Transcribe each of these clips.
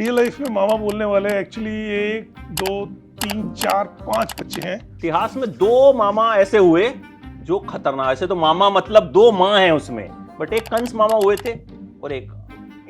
Real life में मामा बोलने वाले एक्चुअली 1 2 3 4 5 बच्चे हैं। इतिहास में 2 मामा ऐसे हुए जो खतरनाक, ऐसे तो मामा मतलब 2 माँ हैं उसमें, बट एक कंस मामा हुए थे और एक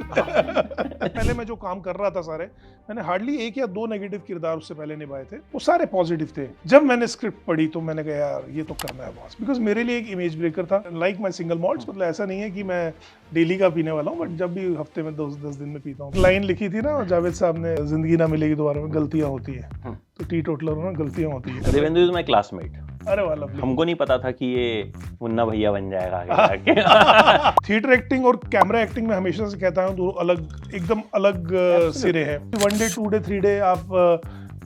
पहले मैं जो काम कर रहा था सारे, मैंने हार्डली 1 या 2 नेगेटिव किरदार उससे पहले निभाए थे, वो सारे पॉजिटिव थे। जब मैंने स्क्रिप्ट पढ़ी तो मैंने कहा यार ये तो करना है बॉस, बिकॉज मेरे लिए एक इमेज ब्रेकर था। लाइक माई सिंगल मॉल्ट्स, मतलब ऐसा नहीं है कि मैं डेली का पीने वाला हूँ, बट जब भी हफ्ते में 10 दिन में पीता हूँ। लाइन लिखी थी ना जावेद साहब ने, जिंदगी ना मिलेगी दोबारा में, गलतियां होती है, तो टी टोटलर में गलतियां होती है। Devendra is my classmate. अरे वाला हमको नहीं पता था कि ये मुन्ना भैया बन जाएगा आगे जाके। थिएटर एक्टिंग और कैमरा एक्टिंग में हमेशा से कहता हूँ, दो अलग, एकदम अलग सिरे हैं। 1 डे 2 डे 3 डे आप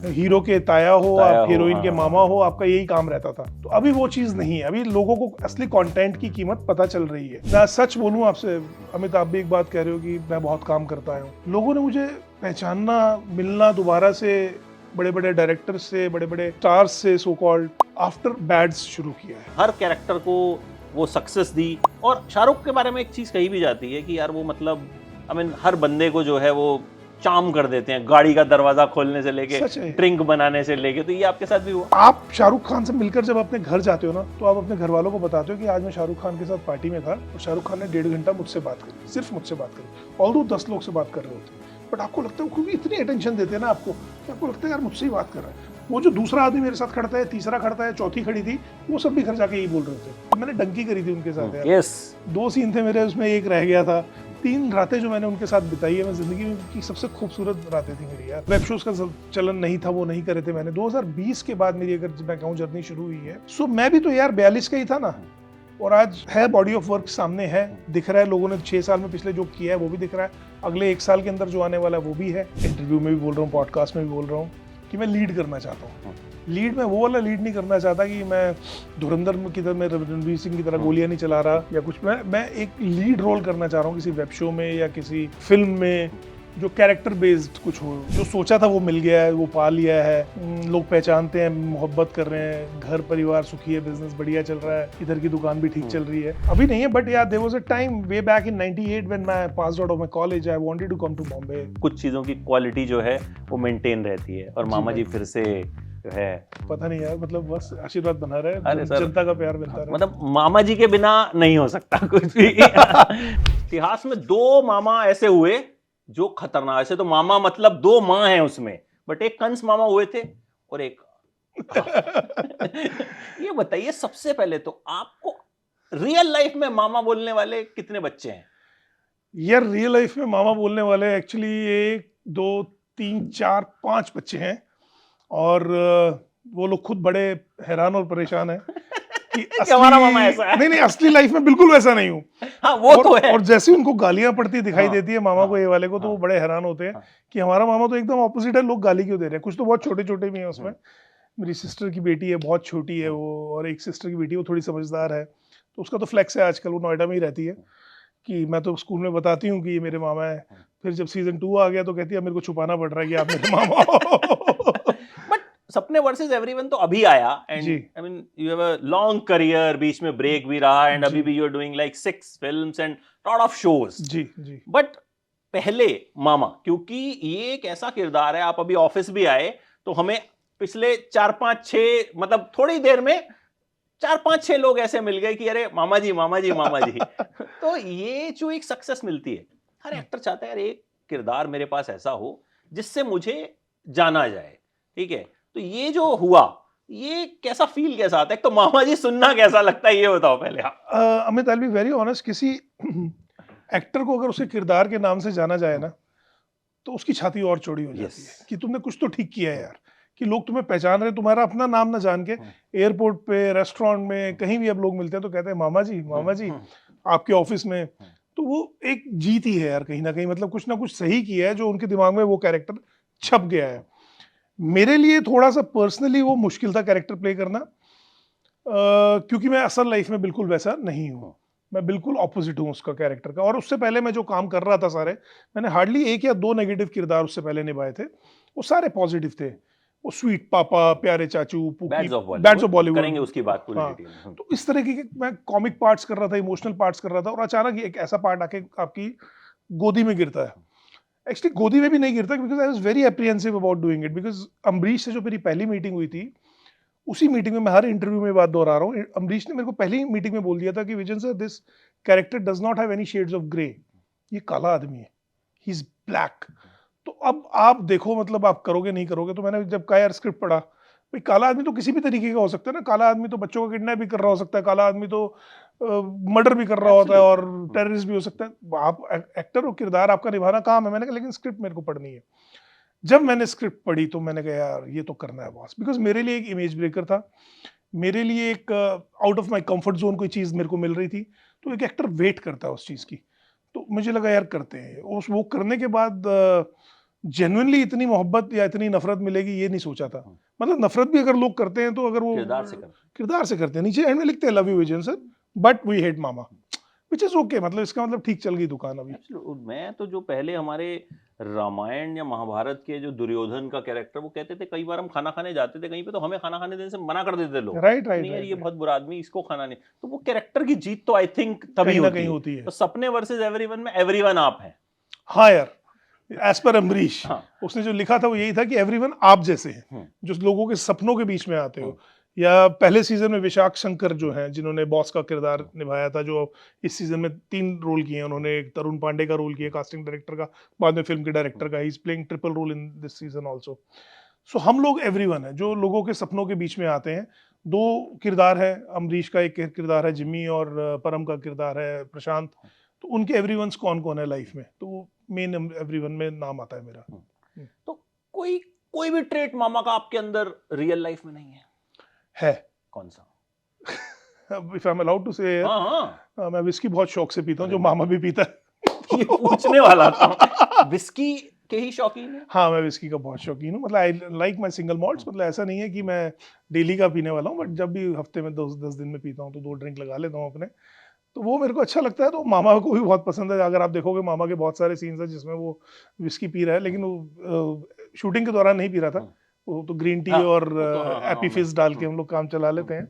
हीरो के ताया हो, आप हीरोइन के मामा हो, आपका यही काम रहता था। तो अभी वो चीज नहीं है। अभी लोगों को असली कंटेंट की कीमत पता चल रही है। मैं सच बोलूं आपसे अमित, आप भी एक बात कह रहे हो कि मैं बहुत काम करता हूँ। लोगों ने मुझे पहचानना, मिलना दोबारा से, बड़े बड़े डायरेक्टर्स से, बड़े बड़े स्टार्स से, सो कॉल्ड आफ्टर बैड्स शुरू किया है। हर कैरेक्टर को वो सक्सेस दी। और शाहरुख के बारे में एक चीज कही भी जाती है कि यार वो मतलब हर बंदे को जो है वो चार्म कर देते हैं, गाड़ी का दरवाजा खोलने से लेके ड्रिंक बनाने से लेके। तो ये आपके साथ भी हुआ? आप शाहरुख खान से मिलकर जब अपने घर जाते हो ना, तो आप अपने घर वालों को बताते हो कि आज मैं शाहरुख खान के साथ पार्टी में था और शाहरुख खान ने 1.5 घंटा मुझसे बात करी, सिर्फ मुझसे बात करी। ऑल्दो 10 लोग से बात कर रहे होते हैं, बट आपको लगता है वो इतनी अटेंशन देते हैं ना आपको, कि आपको लगता है यार मुझसे ही बात कर रहा है। वो जो दूसरा आदमी मेरे साथ खड़ता है, तीसरा खड़ता है, चौथी खड़ी थी, वो सब भी घर जाके यही बोल रहे थे। मैंने डंकी करी थी उनके साथ यार। यस 2 सीन थे मेरे, उसमें एक रह गया था। 3 रातें जो मैंने उनके साथ बिताई है, मैं जिंदगी में की सबसे खूबसूरत रातें थी मेरी यार। वेब शोज का चलन नहीं था, वो नहीं करे थे मैंने। 2020 के बाद मेरी अगर मैं कहूँ जर्नी शुरू हुई है। सो मैं भी तो यार 42 का ही था ना, और आज है, बॉडी ऑफ वर्क सामने है, दिख रहा है। लोगों ने 6 साल में पिछले जो किया है वो भी दिख रहा है, अगले 1 साल के अंदर जो आने वाला है वो भी है। इंटरव्यू में भी बोल रहा हूँ, पॉडकास्ट में भी बोल रहा हूँ कि मैं लीड करना चाहता हूँ। लीड में वो वाला लीड नहीं करना चाहता कि मैं धुरंधर की तरह, मैं रणवीर सिंह की तरह गोलियां नहीं चला रहा या कुछ। मैं एक लीड रोल करना चाह रहा हूँ किसी वेब शो में या किसी फिल्म में, जो कैरेक्टर बेस्ड कुछ हो। जो सोचा था वो मिल गया है, वो पा लिया है, लोग पहचानते हैं, मोहब्बत कर रहे हैं, घर परिवार सुखी है, बिजनेस बढ़िया चल रहा है, इधर की दुकान भी ठीक चल रही है। अभी नहीं है, बट यार there was a time way back in 98 when मैं passed out of my college, I wanted to come to Bombay. कुछ चीजों की क्वालिटी जो है वो मेंटेन रहती है, और मामा जी फिर से जो है, पता नहीं यार, मतलब बस आशीर्वाद बना रहे, अरे सर, जनता का प्यार मिलता रहे। मतलब मामा जी के बिना नहीं हो सकता कुछ भी। इतिहास में 2 मामा ऐसे हुए जो खतरनाक, ऐसे तो मामा मतलब 2 माँ हैं उसमें, बट एक कंस मामा हुए थे और एक ये बताइए सबसे पहले तो आपको रियल लाइफ में मामा बोलने वाले कितने बच्चे हैं? यार रियल लाइफ में मामा बोलने वाले एक्चुअली 1 2 3 4 5 बच्चे हैं, और वो लोग खुद बड़े हैरान और परेशान हैं कि हमारा मामा ऐसा है। नहीं, असली लाइफ में बिल्कुल वैसा नहीं हूँ। हाँ वो तो है। और जैसे उनको गालियां पड़ती दिखाई देती है मामा को, ये वाले को, तो वो हाँ, बड़े हैरान होते हैं कि हमारा मामा तो एकदम ऑपोजिट है, लोग गाली क्यों दे रहे हैं। कुछ तो बहुत छोटे छोटे भी हैं उसमें। मेरी सिस्टर की बेटी है, बहुत छोटी है वो, और एक सिस्टर की बेटी वो थोड़ी समझदार है, तो उसका तो फ्लेक्स है आजकल, वो नोएडा में ही रहती है, कि मैं तो स्कूल में बताती हूँ कि ये मेरे मामा है। फिर जब सीजन 2 आ गया तो कहती है मेरे को छुपाना पड़ रहा है कि आप मेरे मामा हो। बट सपने वर्सेस एवरीवन तो अभी आया, and I mean you have a long career, बीच में ब्रेक भी रहा, एंड अभी भी you are doing like 6 films and lot of shows. जी जी। बट पहले मामा, क्योंकि ये एक ऐसा किरदार है, आप अभी ऑफिस भी आए तो हमें पिछले 4-5-6 मतलब थोड़ी देर में 4-5-6 लोग ऐसे मिल गए कि अरे मामा जी मामा जी मामा जी। तो ये जो एक सक्सेस मिलती है, हर एक्टर चाहता है यार एक किरदार मेरे पास ऐसा हो जिससे मुझे जाना जाए, ठीक है। तो ये जो हुआ, ये कैसा फील कैसा आता है? एक तो मामा जी सुनना कैसा लगता है ये बताओ पहले आप। Amit, I will be very honest, किसी एक्टर को अगर उसके किरदार के नाम से जाना जाए ना, तो उसकी छाती और चौड़ी हो जाती है कि तुमने कुछ तो ठीक किया है यार, कि लोग तुम्हें पहचान रहे, तुम्हारा अपना नाम ना जान के। एयरपोर्ट पे, रेस्टोरेंट में, कहीं भी अब लोग मिलते हैं तो कहते हैं मामा जी आपके ऑफिस में। तो वो एक जीत ही है यार कहीं ना कहीं, मतलब कुछ ना कुछ सही किया है जो उनके दिमाग में वो कैरेक्टर छप गया है। मेरे लिए थोड़ा सा पर्सनली वो मुश्किल था कैरेक्टर प्ले करना, क्योंकि मैं असल लाइफ में बिल्कुल वैसा नहीं हूँ। मैं बिल्कुल ऑपोजिट हूँ उसका कैरेक्टर का। और उससे पहले मैं जो काम कर रहा था सारे, मैंने हार्डली 1 या 2 नेगेटिव किरदार उससे पहले निभाए थे, वो सारे पॉजिटिव थे। वो स्वीट पापा, प्यारे चाचू, बैड्स ऑफ बॉलीवुड करेंगे उसकी बात पूरी हाँ, डिटेल में। तो इस तरह के मैं कॉमिक पार्ट्स कर रहा था, इमोशनल पार्ट्स कर रहा था, और अचानक एक ऐसा पार्ट आके आपकी गोदी में गिरता है। एक्चुअली गोदी में भी नहीं गिरता, because I was very apprehensive about doing it, because Ambarish से जो मेरी पहली मीटिंग हुई थी, उसी मीटिंग में मैं हर इंटरव्यू में बात दोहरा रहा हूँ, अम्बरीश ने मेरे को पहली मीटिंग में बोल दिया था कि Vijan sir, this character does not have any shades of grey, ये काला आदमी है, ही इज ब्लैक। तो अब आप देखो, मतलब आप करोगे नहीं करोगे। तो मैंने जब कहा यार स्क्रिप्ट पढ़ा, भाई काला आदमी तो किसी भी तरीके का हो सकता है ना, काला आदमी तो बच्चों को किडनैप भी कर रहा हो सकता है, काला आदमी तो मर्डर भी कर रहा होता है और टेररिस्ट भी हो सकता है। आप एक्टर हो, किरदार आपका निभाना काम है। मैंने कहा लेकिन स्क्रिप्ट मेरे को पढ़नी है। जब मैंने स्क्रिप्ट पढ़ी तो मैंने कहा यार ये तो करना है बॉस, बिकॉज मेरे लिए एक इमेज ब्रेकर था, मेरे लिए एक out of my comfort zone कोई चीज़ मेरे को मिल रही थी, तो एक एक्टर वेट करता है उस चीज़ की। तो मुझे लगा यार करते हैं। उस वो करने के बाद जेन्युइनली इतनी मोहब्बत या इतनी नफरत मिलेगी ये नहीं सोचा था। मतलब नफरत भी अगर लोग करते हैं तो अगर वो किरदार से करते हैं, नीचे एंड में लिखते हैं love you Vijayan sir but we hate मामा, विच इज ओके। मतलब इसका मतलब ठीक चल गई दुकान अभी। मैं तो जो पहले हमारे रामायण या महाभारत के जो दुर्योधन का कैरेक्टर, वो कहते थे कई बार हम खाना खाने जाते थे कहीं पे तो हमें खाना खाने देने से मना कर देते लोग, राइट नहीं यार ये बहुत बुरा आदमी, इसको खाना नहीं। तो वो कैरेक्टर की जीत तो आई थिंक तभी होती है। तो सपने वर्सेस एवरीवन में एवरीवन आप हैं। हाँ यार, एज पर अम्बरीश उसने जो लिखा था वो यही था कि एवरीवन आप जैसे हैं, जो लोगों के सपनों के बीच में आते हो। या पहले सीजन में विशाख शंकर जो हैं, जिन्होंने बॉस का किरदार निभाया था, जो इस सीजन में 3 रोल किए हैं उन्होंने। एक तरुण पांडे का रोल किया कास्टिंग डायरेक्टर का, बाद में फिल्म के डायरेक्टर का। He is playing triple role in this season also. So हम लोग एवरीवन है जो लोगों के सपनों के बीच में आते हैं। 2 किरदार है, अम्बरीश का एक किरदार है जिम्मी, और परम का किरदार है प्रशांत। तो उनके एवरीवंस कौन कौन है लाइफ में, तो वो मेन एवरीवन में नाम आता है मेरा। तो कोई भी ट्रेट मामा का आपके अंदर रियल लाइफ में नहीं है? कौन सा? If I'm allowed to say, मैं विस्की बहुत शौक से पीता हूँ, जो मामा भी पीता है। ये पूछने वाला था, विस्की के ही शौकीन है? हाँ, मैं विस्की का बहुत शौकीन हूँ। मतलब I like my single malts. मतलब ऐसा नहीं है कि मैं डेली का पीने वाला हूँ, बट जब भी हफ्ते में 10 दिन में पीता हूँ तो 2 ड्रिंक लगा लेता हूँ अपने, तो वो मेरे को अच्छा लगता है। तो मामा को भी बहुत पसंद है। अगर आप देखोगे मामा के बहुत सारे सीन्स हैं जिसमें वो विस्की पी रहा है, लेकिन वो शूटिंग के दौरान नहीं पी रहा था। वो तो ग्रीन टी और एपी फिज डाल के हम लोग काम चला लेते हैं।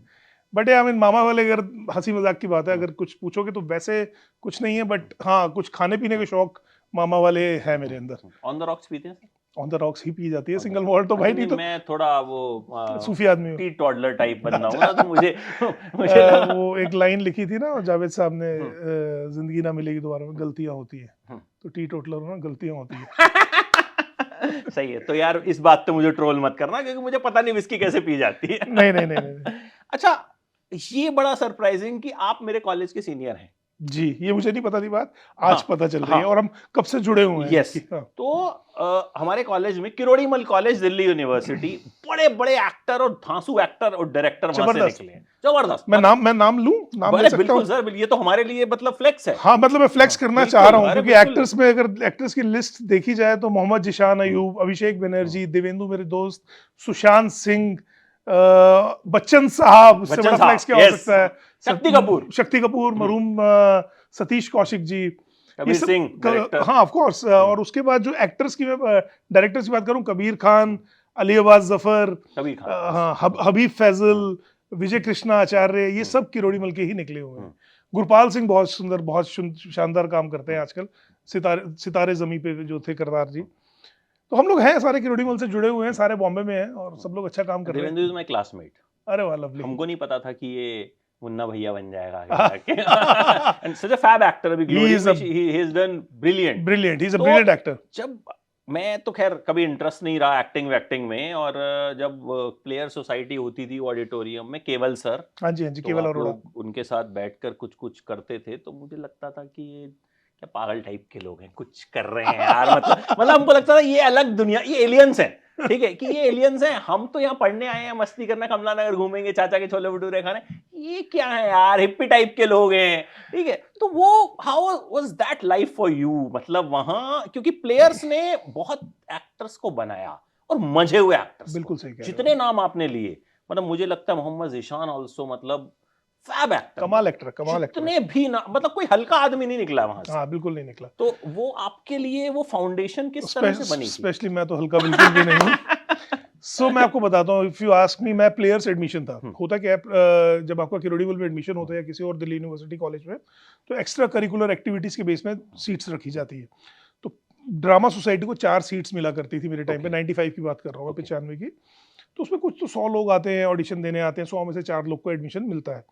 बट आई मीन मामा वाले, अगर हंसी मजाक की बात है, अगर कुछ पूछोगे तो वैसे कुछ नहीं है, बट हाँ कुछ खाने पीने के शौक मामा वाले हैं मेरे अंदर। ऑन द रॉक्स पीते हैं? On the rocks he P जाती है, सिंगल मॉल्ट तो भाई नहीं। तो मैं थोड़ा वो सूफी आदमी हूँ, टी टॉडलर टाइप बनना हूँ ना, तो मुझे वो एक लाइन लिखी थी ना जावेद साहब ने, जिंदगी ना मिलेगी दोबारा में, गलतियां होती है। तो टी टोटलर हो ना, गलतियां होती है। सही है। तो यार इस बात पे मुझे ट्रोल मत करना, क्योंकि मुझे पता नहीं विस्की कैसे पी जाती है। नहीं। अच्छा, ये बड़ा सरप्राइजिंग कि आप मेरे कॉलेज के सीनियर हैं। जी, ये मुझे नहीं पता थी बात, आज पता चल रही है। और हम कब से जुड़े हुए हैं। यस। तो हमारे कॉलेज में, किरोड़ीमल कॉलेज, दिल्ली यूनिवर्सिटी, बड़े बड़े एक्टर और धांसू एक्टर और डायरेक्टर वहां से निकले हैं। जबरदस्त। मैं नाम लूं? नाम ले सकता हूं? बिल्कुल सर, ये तो हमारे लिए मतलब फ्लेक्स है। हाँ, मतलब मैं फ्लेक्स करना चाह रहा हूं, क्योंकि एक्टर्स में अगर एक्टर्स की लिस्ट देखी जाए तो मोहम्मद जिशान अयूब, अभिषेक बनर्जी, देवेंदु मेरे दोस्त, सुशांत सिंह, बच्चन साहब, उससे बड़ा फ्लेक्स क्या हो सकता है? शक्ति कपूर, मरूम सतीश कौशिक जी, कबीर सिंह, हाँ ऑफ कोर्स। और उसके बाद जो एक्टर्स की, मैं डायरेक्टर्स की बात करूं, कबीर खान, अली अब्बास जफर, हाँ हबीब फैजल, विजय कृष्णा आचार्य, ये सब किरोड़ीमल के ही निकले हुए हैं। गुरपाल सिंह बहुत सुंदर, बहुत शानदार काम करते हैं आजकल, सितारे जमी पे जो थे करदार जी। तो हम लोग हैं सारे किरोड़ीमल से जुड़े हुए हैं, सारे बॉम्बे में हैं और सब लोग अच्छा काम कर रहे हैं। Devendra is my classmate. अरे वाह, लवली। हमको नहीं पता था कि ये मुन्ना भैया बन जाएगा आगे and such a fab actor. अभी ग्लोरी में ही has done brilliant. He is a brilliant actor. जब मैं तो खैर कभी इंटरेस्ट नहीं रहा एक्टिंग में, और जब प्लेयर सोसाइटी होती थी ऑडिटोरियम में, केवल सर, हाँ जी केवल अरोड़ा, उनके साथ बैठकर कुछ करते थे, तो मुझे लगता था कि ये क्या पागल टाइप के लोग हैं, कुछ कर रहे हैं यार। मतलब हमको लगता था ये अलग दुनिया, ये एलियंस हैं। ठीक है कि ये एलियंस हैं, हम तो यहाँ पढ़ने आए हैं, मस्ती करना, कमला नगर घूमेंगे, चाचा के छोले भटूरे खाने, ये क्या है यार, हिप्पी टाइप के लोग हैं। ठीक है, तो वो how was that life for you? मतलब वहां, क्योंकि प्लेयर्स ने बहुत एक्टर्स को बनाया, और मजे हुए एक्टर्स। बिल्कुल सही कह रहे हो। जितने नाम आपने लिए, मतलब मुझे लगता है मोहम्मद जिशान ऑल्सो, मतलब फैब एक्टर, कमाल एक्टर। जितने भी ना, मतलब कोई हल्का आदमी नहीं निकला वहां से। हाँ, बिल्कुल नहीं निकला। तो वो आपके लिए वो फाउंडेशन किस तरह से बनी? स्पेशली मैं तो हल्का बिल्कुल भी नहीं हूँ। मैं आपको बताता हूँ, इफ यू आस्क मी, मैं प्लेयर्स एडमिशन था। होता क्या है, जब आपका किरोड़ीमल में एडमिशन होता है या किसी और दिल्ली यूनिवर्सिटी कॉलेज में, तो एक्स्ट्रा करिकुलर एक्टिविटीज के बेस में सीट्स रखी जाती है। तो ड्रामा सोसाइटी को 4 सीट्स मिला करती थी मेरे टाइम पे, Okay. 95 की बात कर रहा हूँ मैं, Okay. 95 की। तो उसमें कुछ तो 100 लोग आते हैं, ऑडिशन देने आते हैं, 100 में से 4 लोग को एडमिशन मिलता है।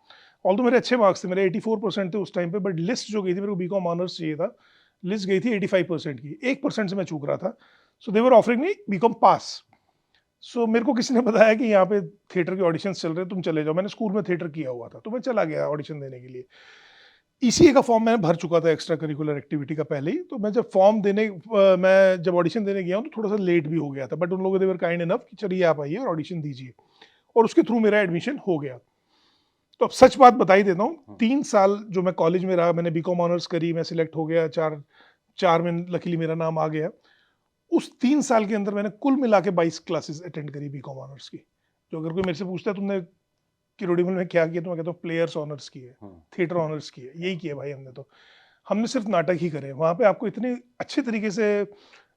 ऑल्दो मेरे अच्छे मार्क्स थे, मेरे 84% थे उस टाइम पे, बट लिस्ट जो गई थी, मेरे को बीकॉम ऑनर्स चाहिए था, लिस्ट गई थी 85% की, 1% से मैं चूक रहा था। सो दे वर ऑफरिंग मी बीकॉम पास। सो मेरे को किसी ने बताया कि यहाँ पे थिएटर के ऑडिशंस चल रहे हैं, तुम चले जाओ। मैंने स्कूल में थिएटर किया हुआ था, तो मैं चला गया ऑडिशन देने के लिए। ईसीए का फॉर्म मैंने भर चुका था एक्स्ट्रा करिकुलर एक्टिविटी का पहले ही। तो मैं जब फॉर्म देने मैं जब ऑडिशन देने गया हूँ तो थोड़ा सा लेट भी हो गया था, बट उन लोगों ने काइंड इनफ कि चलिए आप आइए और ऑडिशन दीजिए, और उसके थ्रू मेरा एडमिशन हो गया। तो अब सच बात बता ही देता हूँ, 3 साल जो मैं कॉलेज में रहा, मैंने बीकॉम ऑनर्स करी, मैं सिलेक्ट हो गया, चार में लकीली मेरा नाम आ गया। उस 3 साल के अंदर मैंने कुल मिला के 22 क्लासेस अटेंड करी बीकॉम ऑनर्स की। जो अगर कोई मेरे से पूछता है तुमने किरोड़ी में क्या किया, तो मैं कहता हूँ प्लेयर्स ऑनर्स की है, थिएटर ऑनर्स की है, यही किया भाई हमने। तो हमने सिर्फ नाटक ही करे। वहाँ पे आपको इतने अच्छे तरीके से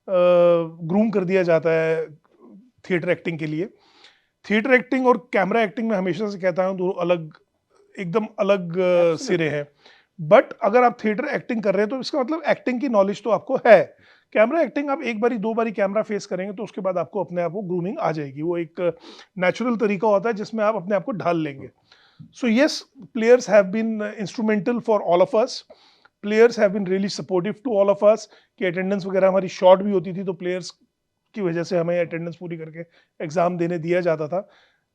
ग्रूम कर दिया जाता है थिएटर एक्टिंग के लिए। थिएटर एक्टिंग और कैमरा एक्टिंग में हमेशा से कहता हूँ, दो अलग, एकदम अलग सिरे हैं। बट अगर आप थिएटर एक्टिंग कर रहे हैं तो इसका मतलब एक्टिंग की नॉलेज तो आपको है। कैमरा एक्टिंग आप एक बारी 2 बारी कैमरा फेस करेंगे तो उसके बाद आपको अपने आप को ग्रूमिंग आ जाएगी। वो एक नेचुरल तरीका होता है जिसमें आप अपने आप को ढाल लेंगे। So yes, players have been instrumental for all of us. Players have been really supportive to all of us. कि अटेंडेंस वगैरह हमारी शॉर्ट भी होती थी तो प्लेयर्स की वजह से हमें अटेंडेंस पूरी करके एग्जाम देने दिया जाता था।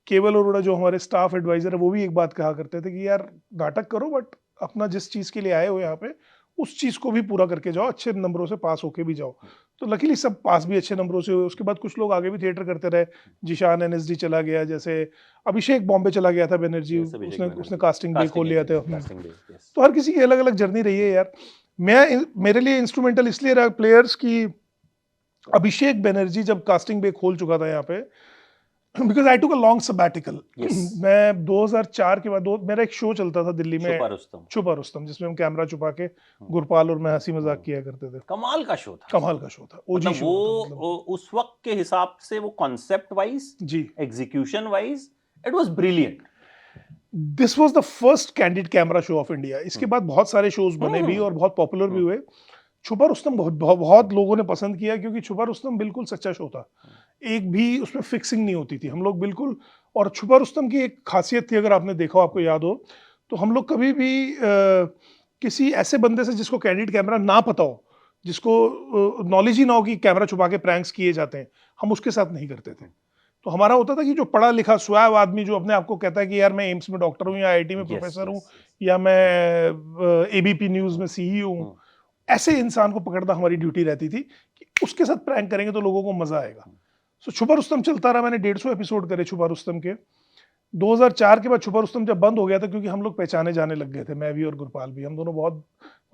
केवल अरोड़ा जो हमारे स्टाफ एडवाइजर है, वो भी एक बात कहा करते थे कि यार नाटक करो, बट अपना जिस चीज़ के लिए आए हो यहाँ पे उस चीज़ को भी पूरा करके जाओ, अच्छे नंबरों से पास होके भी जाओ। तो लकीली सब पास भी अच्छे नंबरों से हुए। उसके बाद कुछ लोग आगे भी थिएटर करते रहे। जिशान एनएसडी चला गया, जैसे अभिषेक बॉम्बे चला गया था बनर्जी, Yes, अभिषेक उसने बनर्जी। उसने कास्टिंग भी खोल लिया था। Casting day, yes. तो हर किसी की अलग अलग जर्नी रही है यार। मेरे लिए इंस्ट्रूमेंटल इसलिए रहा प्लेयर्स की, अभिषेक बनर्जी जब कास्टिंग बे खोल चुका था यहाँ पे, because I took a long sabbatical. Yes. मैं 2004 के बाद मेरा एक शो चलता था दिल्ली में, छुपा रुस्तम। छुपा रुस्तम, जिसमें हम कैमरा छुपा के गुरपाल और मैं हंसी मजाक किया करते थे। कमाल का शो था। कमाल का शो था, ओजी मतलब शो था मतलब। वो उस वक्त के हिसाब से वो कॉन्सेप्ट वाइज, जी, execution wise, it was brilliant. This was the first candid camera show of India. इसके बाद बहुत सारे शोज बने भी और बहुत पॉपुलर भी हुए। छुपा रुस्तम बहुत लोगों ने पसंद किया, क्योंकि छुपा रुस्तम बिल्कुल सच्चा शो था। एक भी उसमें फिक्सिंग नहीं होती थी, हम लोग बिल्कुल। और छुपा रुस्तम की एक खासियत थी, अगर आपने देखा हो, आपको याद हो, तो हम लोग कभी भी किसी ऐसे बंदे से जिसको कैंडिड कैमरा ना पता हो, जिसको नॉलेज ही ना हो कि कैमरा छुपा के प्रैंक्स किए जाते हैं, हम उसके साथ नहीं करते थे। तो हमारा होता था कि जो पढ़ा लिखा स्वैब आदमी जो अपने आप को कहता है कि यार मैं एम्स में डॉक्टर हूँ या आईआईटी में प्रोफेसर हूँ या मैं एबीपी न्यूज़ में सीईओ हूँ, ऐसे इंसान को पकड़ना हमारी ड्यूटी रहती थी कि उसके साथ प्रैंक करेंगे तो लोगों को मजा आएगा। सो छुपा रुस्तम चलता रहा, मैंने 150 एपिसोड करे छुपा रुस्तम के। 2004 के बाद छुपा रुस्तम जब बंद हो गया था, क्योंकि हम लोग पहचाने जाने लग गए थे, मैं भी और गुरपाल भी, हम दोनों बहुत,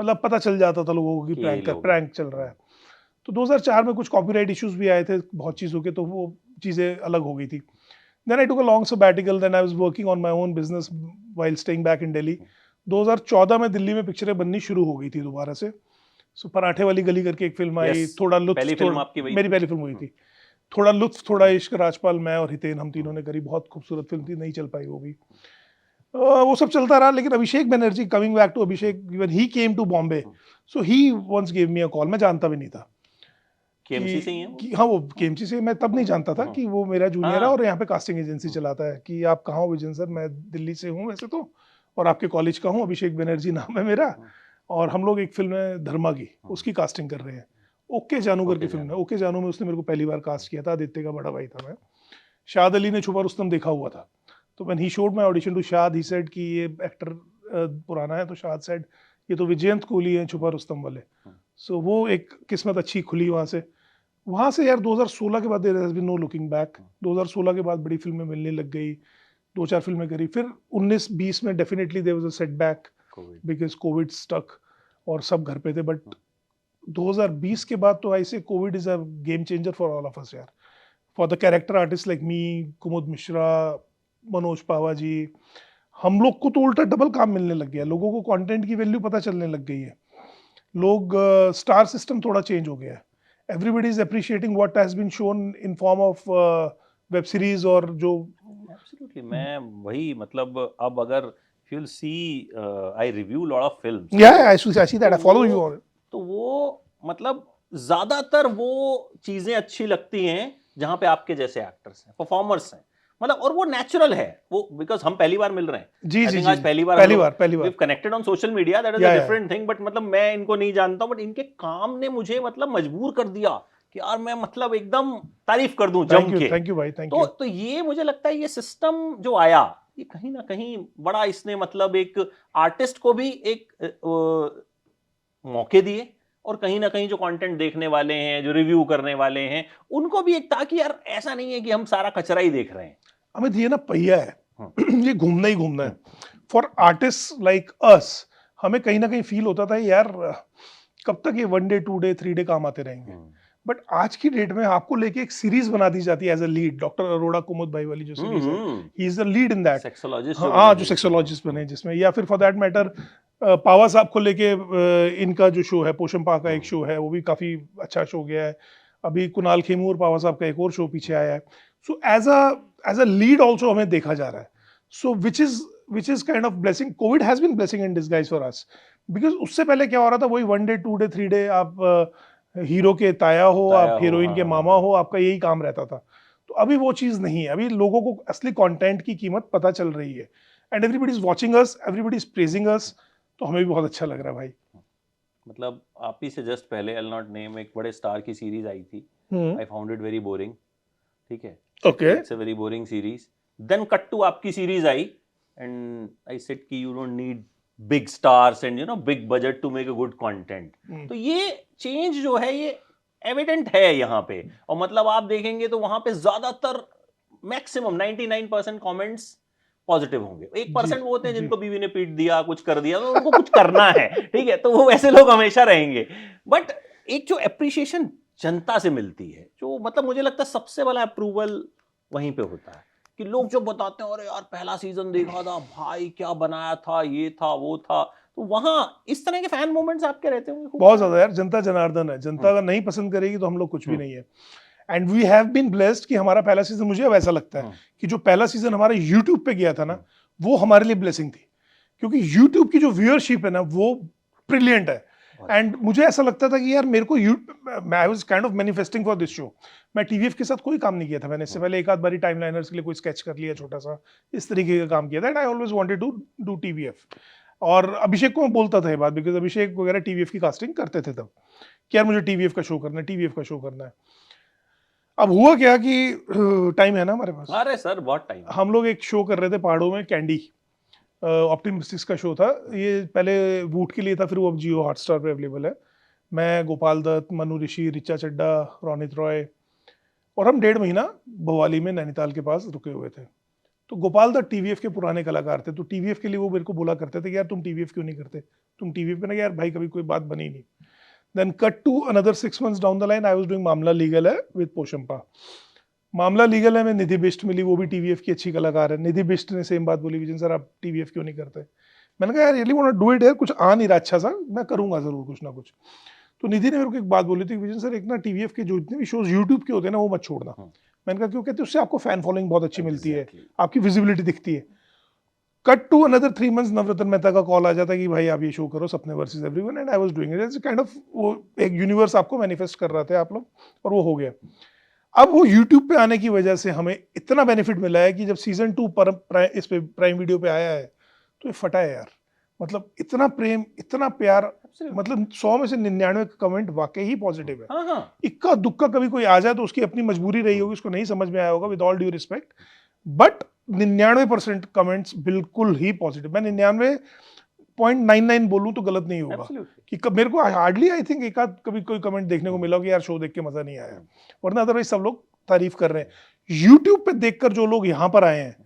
मतलब पता चल जाता था लोगों को कि प्रैंक चल रहा है। तो 2004 में कुछ कॉपीराइट इश्यूज भी आए थे बहुत चीज़ों के, तो वो चीज़ें अलग हो गई थी। Then I took a long sabbatical, then I was working on my own business while staying back in Delhi. 2014 में दिल्ली में पिक्चरें बननी शुरू हो गई थी दोबारा से। सो पराठे वाली गली करके एक फिल्म आई, थोड़ा लुत्फ, पहली फिल्म आपकी वही मेरी पहली फिल्म हुई थी। थोड़ा लुत्फ थोड़ा इश्क, राजपाल, मैं और हितेन, हम तीनों ने करी। बहुत खूबसूरत फिल्म थी, नहीं चल पाई वो भी। वो सब चलता रहा। लेकिन Abhishek Banerjee, coming back to Abhishek, when he came to Bombay, so he once give me a call. मैं जानता भी नहीं था केएमसी से ही है वो? कि हाँ, वो केएमसी से। मैं तब नहीं जानता था कि वो मेरा जूनियर है और यहाँ पे कास्टिंग एजेंसी चलाता है। कि आप कहाँ हो विजन सर? मैं दिल्ली से हूँ वैसे तो, और आपके कॉलेज का हूँ, अभिषेक बनर्जी नाम है मेरा, और हम लोग एक फिल्म है धर्मा की, उसकी कास्टिंग कर रहे हैं। ओके जानू करके फिल्म है। ओके जानू में उसने मेरे को पहली बार कास्ट किया था, आदित्य का बड़ा भाई था मैं। शाद अली ने छुपा रुस्तम देखा हुआ था, तो when he showed my audition to Shad, he said कि ये एक्टर पुराना है, तो शाद सेड ये तो विजयंत कोहली है छुपा रुस्तम वाले। सो वो एक किस्मत अच्छी खुली वहाँ से यार 2016 के बाद there has been no looking back. 2016 के बाद बड़ी फिल्में मिलने लग गई, 2-4 फिल्में करी। फिर 19-20 में definitely there was a setback because COVID stuck और सब घर पे थे। बट 2020 के बाद तो I say COVID is a game changer for all of us यार, for the character artist like me, Kumud Mishra, Manoj Pahwa ji. हम लोग को तो उल्टा डबल काम मिलने लग गया। लोगों को कंटेंट की वैल्यू पता चलने लग गई है। लोग स्टार सिस्टम थोड़ा चेंज हो गया है। Everybody is appreciating what has been shown in form of web series और जो एब्सोल्युटली। मैं वही, मतलब अब अगर you will see, I review lot of films, I see that, I follow you on. तो वो मतलब ज्यादातर वो चीजें अच्छी लगती हैं जहां पे आपके जैसे एक्टर्स हैं, परफॉर्मर्स हैं, मतलब और वो नेचुरल है वो, बिकॉज हम पहली बार मिल रहे हैं। जी I जी think जी आज पहली बार पहली बार connected on social media, that is a yeah different thing, but मतलब मैं इनको नहीं जानता हूं, बट इनके काम ने मुझे मतलब मजबूर कर दिया कि यार मैं मतलब एकदम तारीफ कर दूं जम के। थैंक यू भाई, थैंक तो यू। तो ये मुझे लगता है ये सिस्टम जो आया, ये कहीं ना कहीं बड़ा इसने मतलब एक आर्टिस्ट को भी एक मौके दिए, और कहीं ना कहीं जो कंटेंट देखने वाले हैं, जो रिव्यू करने वाले हैं, उनको भी एक, ताकि यार ऐसा नहीं है कि हम सारा कचरा ही देख रहे हैं। अमित, ये ना पहिया है, हम्म, ये घूमना ही घूमना है। हम्म, फॉर आर्टिस्ट लाइक अस, हमें कहीं ना कहीं फील होता था यार कब तक ये 1 डे 2 डे 3 डे काम आते रहेंगे। बट आज की डेट में आपको लेके एक सीरीज बना दी जाती है as a lead, doctor Arora Kumud भाई वाली जो सीरीज है, he is the lead in that. Sexologist जो हाँ, बने जो थे सेक्सोलॉजिस्ट बने जिसमें, या फिर फॉर दैट मैटर पावा साहब को लेके इनका जो शो है पोषण पा का एक शो है, वो भी काफी अच्छा शो गया है। अभी कुणाल खेमू और पावा साहब का एक और शो पीछे आया है। So as a lead also हमें देखा जा रहा है। So which is kind of blessing. Covid has been blessing in disguise for us, because उससे पहले क्या हो रहा था, वही 1 डे 2 डे 3 डे आप हीरो के ताया हो, आप हीरोइन के मामा हो, आपका यही काम रहता था। तो अभी वो चीज नहीं है, अभी लोगों को असली कंटेंट की कीमत पता चल रही है, and everybody is watching us, everybody is praising us. तो हमें भी बहुत अच्छा लग रहा है भाई। मतलब आप ही से जस्ट पहले, आई नॉट नेम, एक बड़े स्टार की सीरीज आई थी, I found it very boring, ठीक है, okay, it's a very boring series. Then cut to आपकी सीरीज आई, एंड आई सेड कि you don't need big stars and big budget to make a good content. तो ये change जो है ये एविडेंट है यहाँ पे, और मतलब आप देखेंगे तो वहां पे ज्यादातर मैक्सिमम 99% कमेंट्स पॉजिटिव होंगे। 1% वो होते हैं जिनको बीवी ने पीट दिया, कुछ कर दिया, तो उनको कुछ करना है, ठीक है, तो वो वैसे लोग हमेशा रहेंगे। बट एक जो एप्रिसिएशन जनता से मिलती है, जो मतलब मुझे लगता है सबसे बड़ा अप्रूवल वहीं पे होता है, कि लोग जो बताते हैं अरे यार पहला सीजन देखा था भाई, क्या बनाया था, ये था वो था, तो वहां इस तरह के फैन मोमेंट्स आपके रहते होंगे बहुत ज्यादा यार। जनता जनार्दन है, जनता अगर नहीं पसंद करेगी तो हम लोग कुछ भी नहीं है। And we have been blessed कि हमारा पहला सीजन, मुझे अब ऐसा लगता है कि जो पहला सीजन हमारा यूट्यूब पे गया था ना, वो हमारे लिए ब्लेसिंग थी, क्योंकि यूट्यूब की जो व्यूअरशिप है ना वो ब्रिलियंट है। एंड मुझे ऐसा लगता था कि यार मेरे को I was kind of manifesting for this show. मैं टीवीएफ के साथ कोई काम नहीं किया था, मैंने इससे पहले एक आध बारी टाइमलाइनर्स के लिए कोई स्केच कर लिया छोटा सा, इस तरीके का काम किया था, and I always wanted to do TVF. और अभिषेक को मैं बोलता था ये बात, बिकॉज अभिषेक वगैरह टीवीएफ की कास्टिंग करते थे तब, कि यार मुझे टीवीएफ का शो करना है, टीवीएफ का शो करना है। अब हुआ क्या कि टाइम है ना हमारे पास, अरे सर बहुत टाइम है। हम लोग एक शो कर रहे थे पहाड़ों में, कैंडी ऑप्टिमिस्टिक्स का शो था ये, पहले वूट के लिए था, फिर वो अब जियो हॉटस्टार पे अवेलेबल है। मैं, गोपाल दत्त, मनु ऋषि, रिचा चड्डा, रोनित रॉय, और हम 1.5 महीना भवाली में नैनीताल के पास रुके हुए थे। तो गोपाल दत्त टीवीएफ के पुराने कलाकार थे, तो टीवीएफ के लिए वो मेरे को बोला करते थे कि यार तुम टीवीएफ क्यों नहीं करते, तुम टीवीएफ पे ना, यार भाई कभी कोई बात बनी नहीं। Then cut to another 6 months down the line, I was doing Maamla Legal Hai with Poshampa. Maamla Legal है में निधि बिष्ट मिली, वो भी टीवीएफ की अच्छी कलाकार है। निधि बिष्ट ने सेम बात बोली, विजन सर आप टीवीएफ क्यों नहीं करते। मैंने कहा यार really want to do it यार, कुछ आ नहीं रहा अच्छा सा, मैं करूंगा जरूर कुछ ना कुछ। तो निधि ने मेरे को एक बात बोली थी, विजन सर एक ना टीवीएफ के जो जितने भी शोज यूट्यूब के होते हैं ना वो मत छोड़ना। मैंने कहा क्यों, कहते उससे आपको फैन फॉलोइंग बहुत अच्छी मिलती है, आपकी विजिबिलिटी दिखती है। कट टू अनदर 3 months, नवरत्न मेहता का कॉल आ जाता है कि भाई आप ये शो करो, सपने versus everyone, and I was doing it. Kind of वो एक यूनिवर्स आपको मैनिफेस्ट कर रहे थे आप लोग, और वो हो गया। अब वो यूट्यूब पे आने की वजह से हमें इतना बेनिफिट मिला है कि जब सीजन 2 पर इस पे प्राइम वीडियो पे आया है तो ये फटा है यार। मतलब इतना प्रेम, इतना प्यार, मतलब 100 में से 99 कमेंट वाकई ही पॉजिटिव है। इक्का दुक्का कभी कोई आ जाए तो उसकी अपनी मजबूरी रही होगी, उसको नहीं समझ में आया होगा, with all due respect, but 99% comments बिल्कुल ही पॉजिटिव। मैं 99.99 बोलूं तो गलत नहीं होगा कि मेरे को हार्डली आई थिंक एक आध कभी कोई कमेंट देखने को मिला कि यार शो देख के मजा नहीं आया, वरना अदरवाइज सब लोग तारीफ कर रहे हैं। यूट्यूब पे देखकर जो लोग यहाँ पर आए हैं,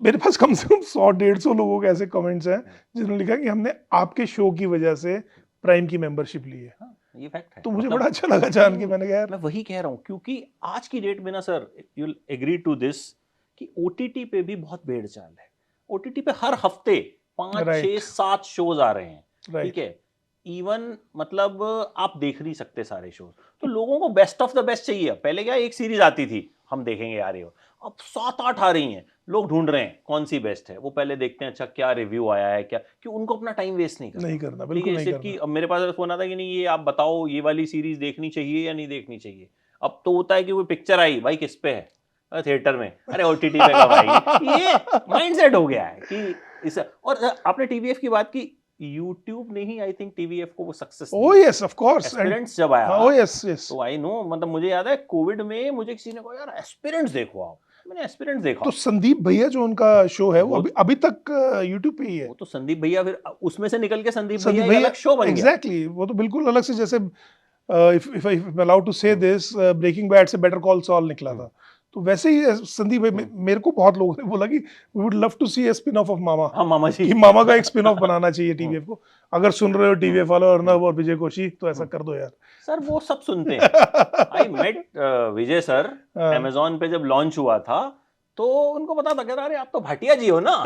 मेरे पास कम से कम 100-150 लोगों के ऐसे कमेंट्स हैं जिन्होंने लिखा कि हमने आपके शो की वजह से प्राइम की मेंबरशिप ली है। ये फैक्ट है। तो मुझे बड़ा अच्छा लगा जान के, मैंने कहा यार, मैं वही कह रहा हूँ, क्योंकि आज की डेट में ना sir, you will agree to this, कि ओटीटी पे भी बहुत भेड़ चाल है। ओटीटी पे हर हफ्ते 5, 6, 7 शोज आ रहे हैं, ठीक है, इवन मतलब आप देख नहीं सकते सारे शोज, तो लोगों को बेस्ट ऑफ द बेस्ट चाहिए। पहले क्या एक सीरीज आती थी, हम देखेंगे यार ये। अब 7-8 आ रही हैं, लोग ढूंढ रहे हैं कौन सी बेस्ट है, वो पहले देखते हैं अच्छा क्या रिव्यू आया है क्या, कि उनको अपना टाइम वेस्ट नहीं करना। नहीं करना, ठीक बिल्कुल है, नहीं सिर्फ कि करना। अब मेरे पास फोन आता है कि नहीं ये आप बताओ ये वाली सीरीज देखनी चाहिए या नहीं देखनी चाहिए। अब तो होता है कि वो पिक्चर आई भाई किस पे है, थिएटर में, अरे ओटीटी पे कब आएगी, ये माइंडसेट हो गया है कि इस। और आपने टीवीएफ की बात की, यूट्यूब ने ही आई थिंक टीवीएफ को वो success the. Oh yes, of course. Aspirants जब आया, ओह यस यस। तो आई नो, मतलब मुझे याद है कोविड में मुझे किसी ने कहा यार एस्पिरेंट्स देखो आप, मैंने एस्पिरेंट्स देखा। तो संदीप भैया जो उनका शो है वो वो- अभी अभी तक यूट्यूब पे ही है। वो तो संदीप भैया फिर उसमें से निकल के संदीप भैया संदीप एक भैया अलग शो बन गया। एग्जैक्टली, वो तो बिल्कुल अलग से, जैसे if I am allowed to say this, breaking bad से बेटर कॉल सॉल निकला था, तो वैसे ही संदीप भाई, मेरे को बहुत लोगों ने बोला कि we would love to see a spin off मामा, हाँ मामा जी, कि मामा का एक स्पिन ऑफ बनाना चाहिए टीवीएफ को। अगर सुन रहे हो टीवीएफ वालों, अर्नब और विजय कोशी, तो ऐसा कर दो यार। सर वो सब सुनते हैं। आई मेट विजय सर हाँ। अमेजोन पे जब लॉन्च हुआ था, तो उनको पता था, कह रहा अरे आप तो भाटिया जी हो ना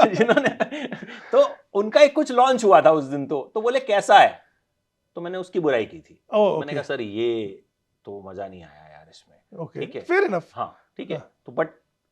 जिन्होंने तो उनका एक कुछ लॉन्च हुआ था उस दिन, तो बोले कैसा है, तो मैंने उसकी बुराई की थी। ओह, मैंने कहा सर ये तो मजा नहीं आया यार इसमें। ओके, ठीक है, फेयर इनफ। हाँ ठीक है। हाँ। तो बट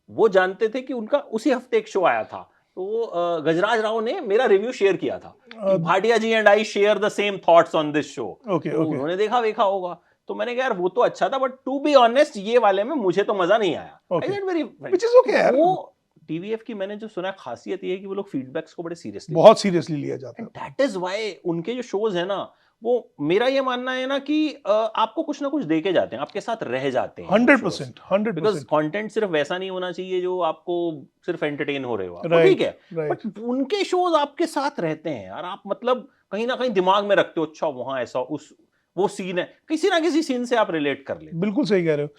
वो जानते थे कि उनका उसी हफ्ते एक शो आया था, तो गजराज राव ने मेरा रिव्यू शेयर किया था कि Bhatia ji and I share the same thoughts on this show. Okay okay. उन्होंने देखा वेखा होगा, तो मैंने कहा यार वो तो अच्छा था, बट टू बी ऑनेस्ट ये वाले में मुझे तो मजा नहीं आया। Okay. I said very Which is okay यार। वो टीवीएफ की मैंने जो सुना खासियत ये है कि वो लोग फीडबैक्स को बड़े सीरियसली, बहुत सीरियसली लिया जाता है। दैट इज व्हाई उनके जो शोज है ना, वो मेरा ये मानना है ना कि आपको कुछ ना कुछ दे के जाते हैं, आपके साथ रह जाते हैं 100%, बिकॉज 100%। कंटेंट सिर्फ वैसा नहीं होना चाहिए जो आपको सिर्फ एंटरटेन हो रहे हो आप, तो Right, ठीक है, right. बट उनके शोज आपके साथ रहते हैं यार, आप मतलब कहीं ना कहीं दिमाग में रखते हो, अच्छा वहां ऐसा उस वो सीन है, किसी ना किसी सीन से आप रिलेट कर लेते बिल्कुल सही कह रहे हो।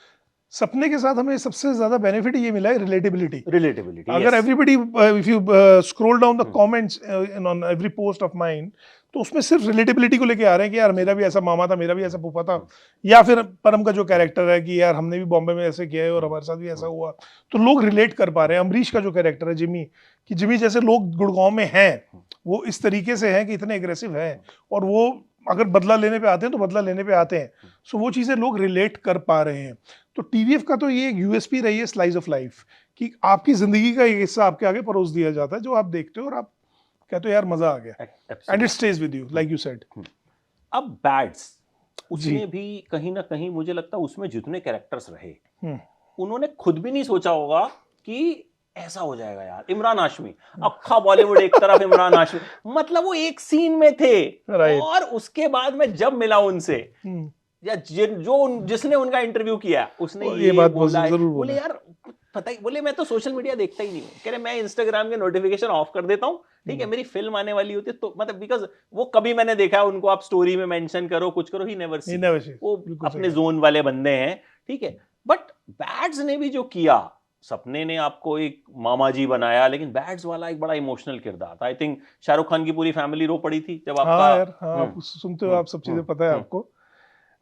सपने के साथ हमें सबसे ज्यादा बेनिफिट ये मिला है, रिलेटेबिलिटी। रिलेटेबिलिटी। अगर everybody, if you scroll down the comments on every post of mine, तो उसमें सिर्फ रिलेटेबिलिटी को लेके आ रहे हैं कि यार मेरा भी ऐसा मामा था, मेरा भी ऐसा फूफा था, या फिर परम का जो कैरेक्टर है कि यार हमने भी बॉम्बे में ऐसे किया है और हमारे साथ भी ऐसा हुआ, तो लोग रिलेट कर पा रहे हैं। अमरीश का जो कैरेक्टर है जिमी, कि जिमी जैसे लोग गुड़गांव में हैं, वो इस तरीके से हैं कि इतने एग्रेसिव हैं, और वो अगर बदला लेने पे आते हैं तो बदला लेने पे आते हैं। सो वो चीज़ें लोग रिलेट कर पा रहे हैं। तो टीवीएफ का तो ये एक यूएसपी रही है, स्लाइस ऑफ लाइफ, कि आपकी जिंदगी का एक हिस्सा आपके आगे परोस दिया जाता है, जो आप देखते हो और आप कहते हो यार मजा आ गया, and it stage with you like you said. अब बैड्स, उसने भी कहीं ना कहीं मुझे लगता है उसमें जितने कैरेक्टर्स रहे, उन्होंने खुद भी नहीं सोचा होगा कि ऐसा हो जाएगा यार। इमरान हाशमी, अक्खा बॉलीवुड एक तरफ, इमरान हाशमी, मतलब वो एक सीन में थे, Right. और उसके बाद में जब मिला उनसे, या जिसने उनका इंटरव्यू किया, उसने ये बात बोला है, जरूर बोले यार पता ही, बोले मैं तो सोशल मीडिया देखता ही नहीं हूँ, कह रहे मैं इंस्टाग्राम के नोटिफिकेशन ऑफ कर देता हूँ, ठीक है, मेरी फिल्म आने वाली होती है तो, मतलब बिकॉज वो कभी मैंने देखा है उनको, आप स्टोरी में मेंशन करो कुछ करो, ही नेवर सी, वो अपने जोन वाले बंदे हैं, ठीक है। बट बैड्स ने भी जो किया, सपने ने आपको एक मामा जी बनाया, लेकिन बैड्स वाला एक बड़ा इमोशनल किरदार था। आई थिंक शाहरुख खान की पूरी फैमिली रो पड़ी थी जब आपका। हाँ यार, हाँ, आप सुनते हो, आप सब चीजें पता है आपको।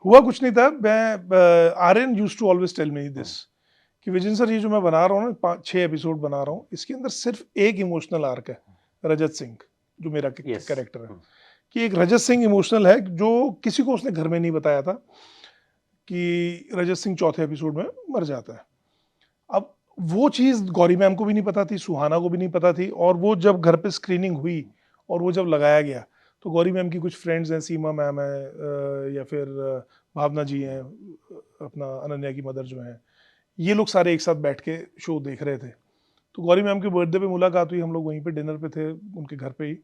हुआ कुछ नहीं था, मैं Aryan used to always tell me this, कि विजन सर ये जो मैं बना रहा हूँ ना, 5-6 एपिसोड बना रहा हूँ, इसके अंदर सिर्फ एक इमोशनल आर्क है, रजत सिंह जो मेरा कैरेक्टर है, कि एक रजत सिंह इमोशनल है, जो किसी को उसने घर में नहीं बताया था, कि रजत सिंह चौथे एपिसोड में मर जाता है। अब वो चीज़ गौरी मैम को भी नहीं पता थी, सुहाना को भी नहीं पता थी, और वो जब घर पे स्क्रीनिंग हुई और वो जब लगाया गया, तो गौरी मैम की कुछ फ्रेंड्स हैं, सीमा मैम है, या फिर भावना जी हैं, अपना अनन्या की मदर जो हैं, ये लोग सारे एक साथ बैठ के शो देख रहे थे। तो गौरी मैम के बर्थडे पे मुलाकात हुई, हम लोग वहीं पे डिनर पे थे उनके घर पे ही,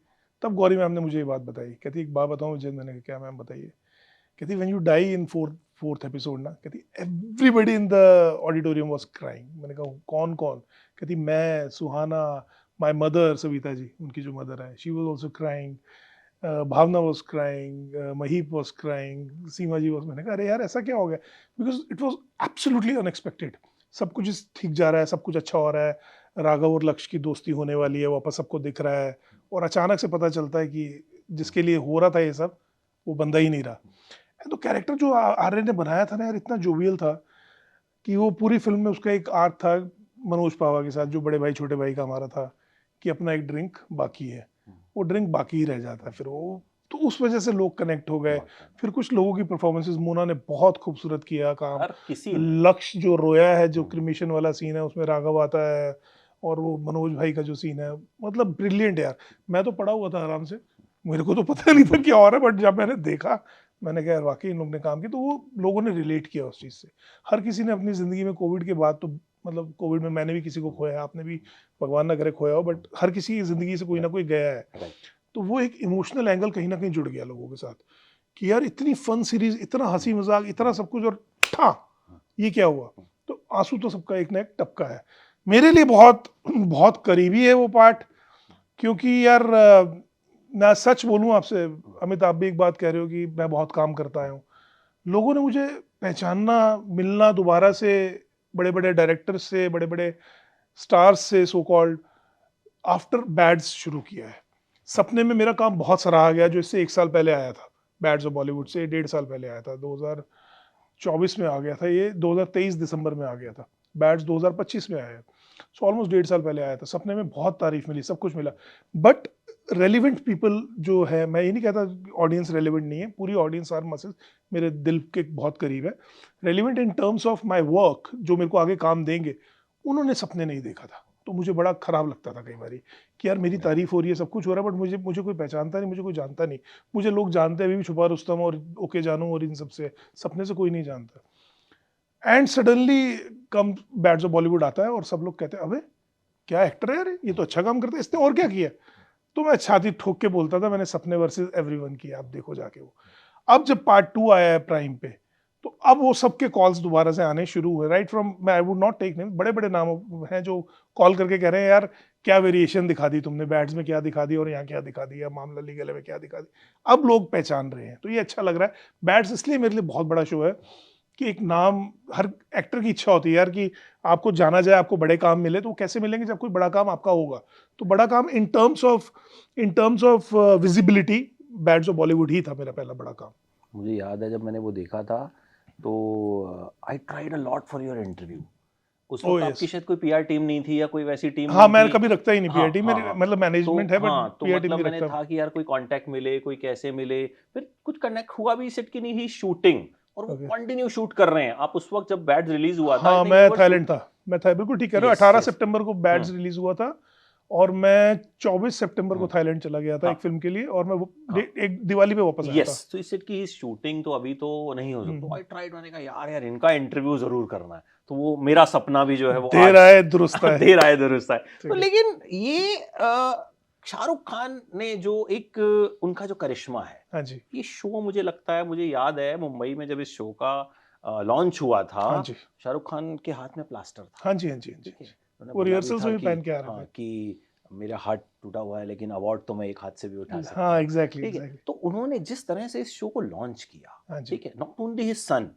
तब गौरी मैम ने मुझे ये बात बताई, कहती एक बात बताऊँ विजय, मैंने कहा क्या मैम बताइए, कहती when you die in fourth episode ना, कहती everybody in the auditorium was crying. मैंने कहा कौन कौन, कहती मैं, सुहाना, माय मदर, सविता जी उनकी जो मदर है, she was also crying, Bhavana was crying, Maheep was crying, Seema ji was. मैंने कहा अरे यार ऐसा क्या हो गया, because it was absolutely unexpected. सब कुछ ठीक जा रहा है, सब कुछ अच्छा हो रहा है, राघव और लक्ष्य की दोस्ती होने वाली है, वापस सबको दिख रहा है, और अचानक से पता चलता है कि जिसके लिए हो रहा था ये सब, वो बंदा ही नहीं रहा। तो कैरेक्टर जो आर्य ने बनाया था ना यार, इतना जोवियल था कि वो पूरी फिल्म में उसका एक आर्क था मनोज पावा के साथ, जो बड़े भाई छोटे भाई का हमारा था, कि अपना एक ड्रिंक बाकी है, वो ड्रिंक बाकी ही रह जाता है, फिर वो तो उस वजह से लोग कनेक्ट हो गए। फिर कुछ लोगों की परफॉर्मेंसेस, मोना ने बहुत खूबसूरत किया काम, हर किसी लक्ष्य जो रोया है, जो क्रिमेशन वाला सीन है उसमें राघव आता है, और वो मनोज भाई का जो सीन है, मतलब ब्रिलियंट यार। मैं तो पड़ा हुआ था आराम से, मेरे को तो पता नहीं था क्या हो रहा है, बट जब मैंने देखा, मैंने कहा यार वाकई इन लोगों ने काम किया। तो वो लोगों ने रिलेट किया उस चीज़ से। हर किसी ने अपनी ज़िंदगी में कोविड के बाद तो, मतलब कोविड में मैंने भी किसी को खोया है, आपने भी भगवान ना करे खोया हो, बट हर किसी की ज़िंदगी से कोई ना कोई गया है। तो वो एक इमोशनल एंगल कहीं ना कहीं जुड़ गया लोगों के साथ कि यार इतनी फन सीरीज, इतना हंसी मजाक, इतना सब कुछ, और ठा ये क्या हुआ। तो आंसू तो सबका एक ना एक टपका है। मेरे लिए बहुत बहुत करीबी है वो पार्ट, क्योंकि यार मैं सच बोलूं आपसे अमित, आप भी एक बात कह रहे हो कि मैं बहुत काम करता आया हूँ। लोगों ने मुझे पहचानना, मिलना दोबारा से, बड़े बड़े डायरेक्टर्स से, बड़े बड़े स्टार्स से, सो कॉल्ड, आफ्टर बैड्स शुरू किया है। सपने में मेरा काम बहुत सराहा गया, जो इससे 1 साल पहले आया था। बैड्स ऑफ बॉलीवुड से 1.5 साल पहले आया था, 2024 में आ गया था ये, 2023 दिसंबर में आ गया था। बैड्स 2025 में आया है, सो ऑलमोस्ट 1.5 साल पहले आया था। सपने में बहुत तारीफ मिली, सब कुछ मिला, बट रेलिवेंट पीपल जो है, मैं ये नहीं कहता ऑडियंस रेलिवेंट नहीं है, पूरी ऑडियंस आर मसेज मेरे दिल के बहुत करीब है। Relevant in terms of my work, जो मेरे को आगे काम देंगे, उन्होंने सपने नहीं देखा था। तो मुझे बड़ा खराब लगता था कई बार कि यार मेरी तारीफ हो रही है, सब कुछ हो रहा है, बट मुझे मुझे कोई पहचानता नहीं, मुझे कोई जानता नहीं। मुझे लोग जानते हैं अभी भी, छुपा रुस्तम और ओके जानू और इन सब से, सपने से कोई नहीं जानता। And suddenly come bads of Bollywood आता है और सब लोग कहते हैं अबे क्या एक्टर है यार, ये तो अच्छा काम करता है, इसने और क्या किया। तो मैं छाती ठोक के बोलता था मैंने सपने वर्सेस एवरीवन किया, आप देखो जाके वो। अब जब पार्ट 2 आया है प्राइम पे, तो अब वो सबके कॉल्स दोबारा से आने शुरू हुए, राइट फ्रॉम, मैं I would not take name, बड़े बड़े नाम हैं जो कॉल करके कह रहे हैं यार क्या वेरिएशन दिखा दी तुमने, बैट्स में क्या दिखा दी और यहाँ क्या दिखा दिया, मामला ली गले में क्या दिखा दी। अब लोग पहचान रहे हैं, तो ये अच्छा लग रहा है। बैट्स इसलिए मेरे लिए बहुत बड़ा शो है कि एक नाम, हर एक्टर की इच्छा होती है यार कि आपको जाना जाए, आपको बड़े काम मिले। तो वो कैसे मिलेंगे जब कोई बड़ा काम आपका होगा। तो बड़ा काम in terms of visibility, bads of Bollywood ही था मेरा पहला बड़ा काम। मुझे याद है जब मैंने वो देखा था, तो I tried a lot for your interview. उस वक्त आपकी शायद कोई पीआर टीम नहीं थी या कोई वैसी टीम हाँ, नहीं मैं थी। कभी रखता ही नहीं हाँ, पीआर टीम, हाँ, मेरे हाँ। मतलब मैनेजमेंट है, बट हाँ, तो पीआर टीम मतलब नहीं मैंने रखता। था कि यार कोई कांटेक्ट मिले, कोई कैसे मिले, फिर कुछ कनेक्ट हुआ भी सेट की नहीं ही शूटिंग, और वो कंटिन्यू शूट कर रहे हैं। आप उस वक्त जब बैड्स रिलीज हुआ था, हाँ, मैं थाईलैंड था, मैं था, बिल्कुल ठीक कह रहे हो। 18 सितंबर को बैड्स रिलीज हुआ था और मैं 24 सितंबर को थाईलैंड चला गया था एक फिल्म के लिए, और मैं एक दिवाली पे वापस आया था। तो इस सेट की शूटिंग तो अभी तो नहीं हो सकती। तो आई ट्राइड, मैंने कहा यार इनका इंटरव्यू जरूर करना है। तो वो मेरा सपना भी जो है वो देर आए दुरुस्त आए। देर आए दुरुस्त आए। तो लेकिन ये शाहरुख खान ने जो एक उनका जो करिश्मा है, हाँ जी, ये शो मुझे लगता है, मुझे याद है मुंबई में जब इस शो का लॉन्च हुआ था, हाँ जी, शाहरुख खान के हाथ में प्लास्टर था। हाँ जी, हाँ जी, हाँ जी, ठीक है, उन्होंने वो बोला भी रिहर्सल्स था में भी कि पहन के आ रहे हाँ थे। कि मेरा हाथ टूटा हुआ है लेकिन अवार्ड तो मैं एक हाथ से भी उठा सकता हाँ, हूँ। एग्जैक्टली ठीक है, एग्जैक्टली। तो उन्होंने जिस तरह से इस शो को लॉन्च किया, हाँ जी, ठीक है, नॉट ओनली हिज सन,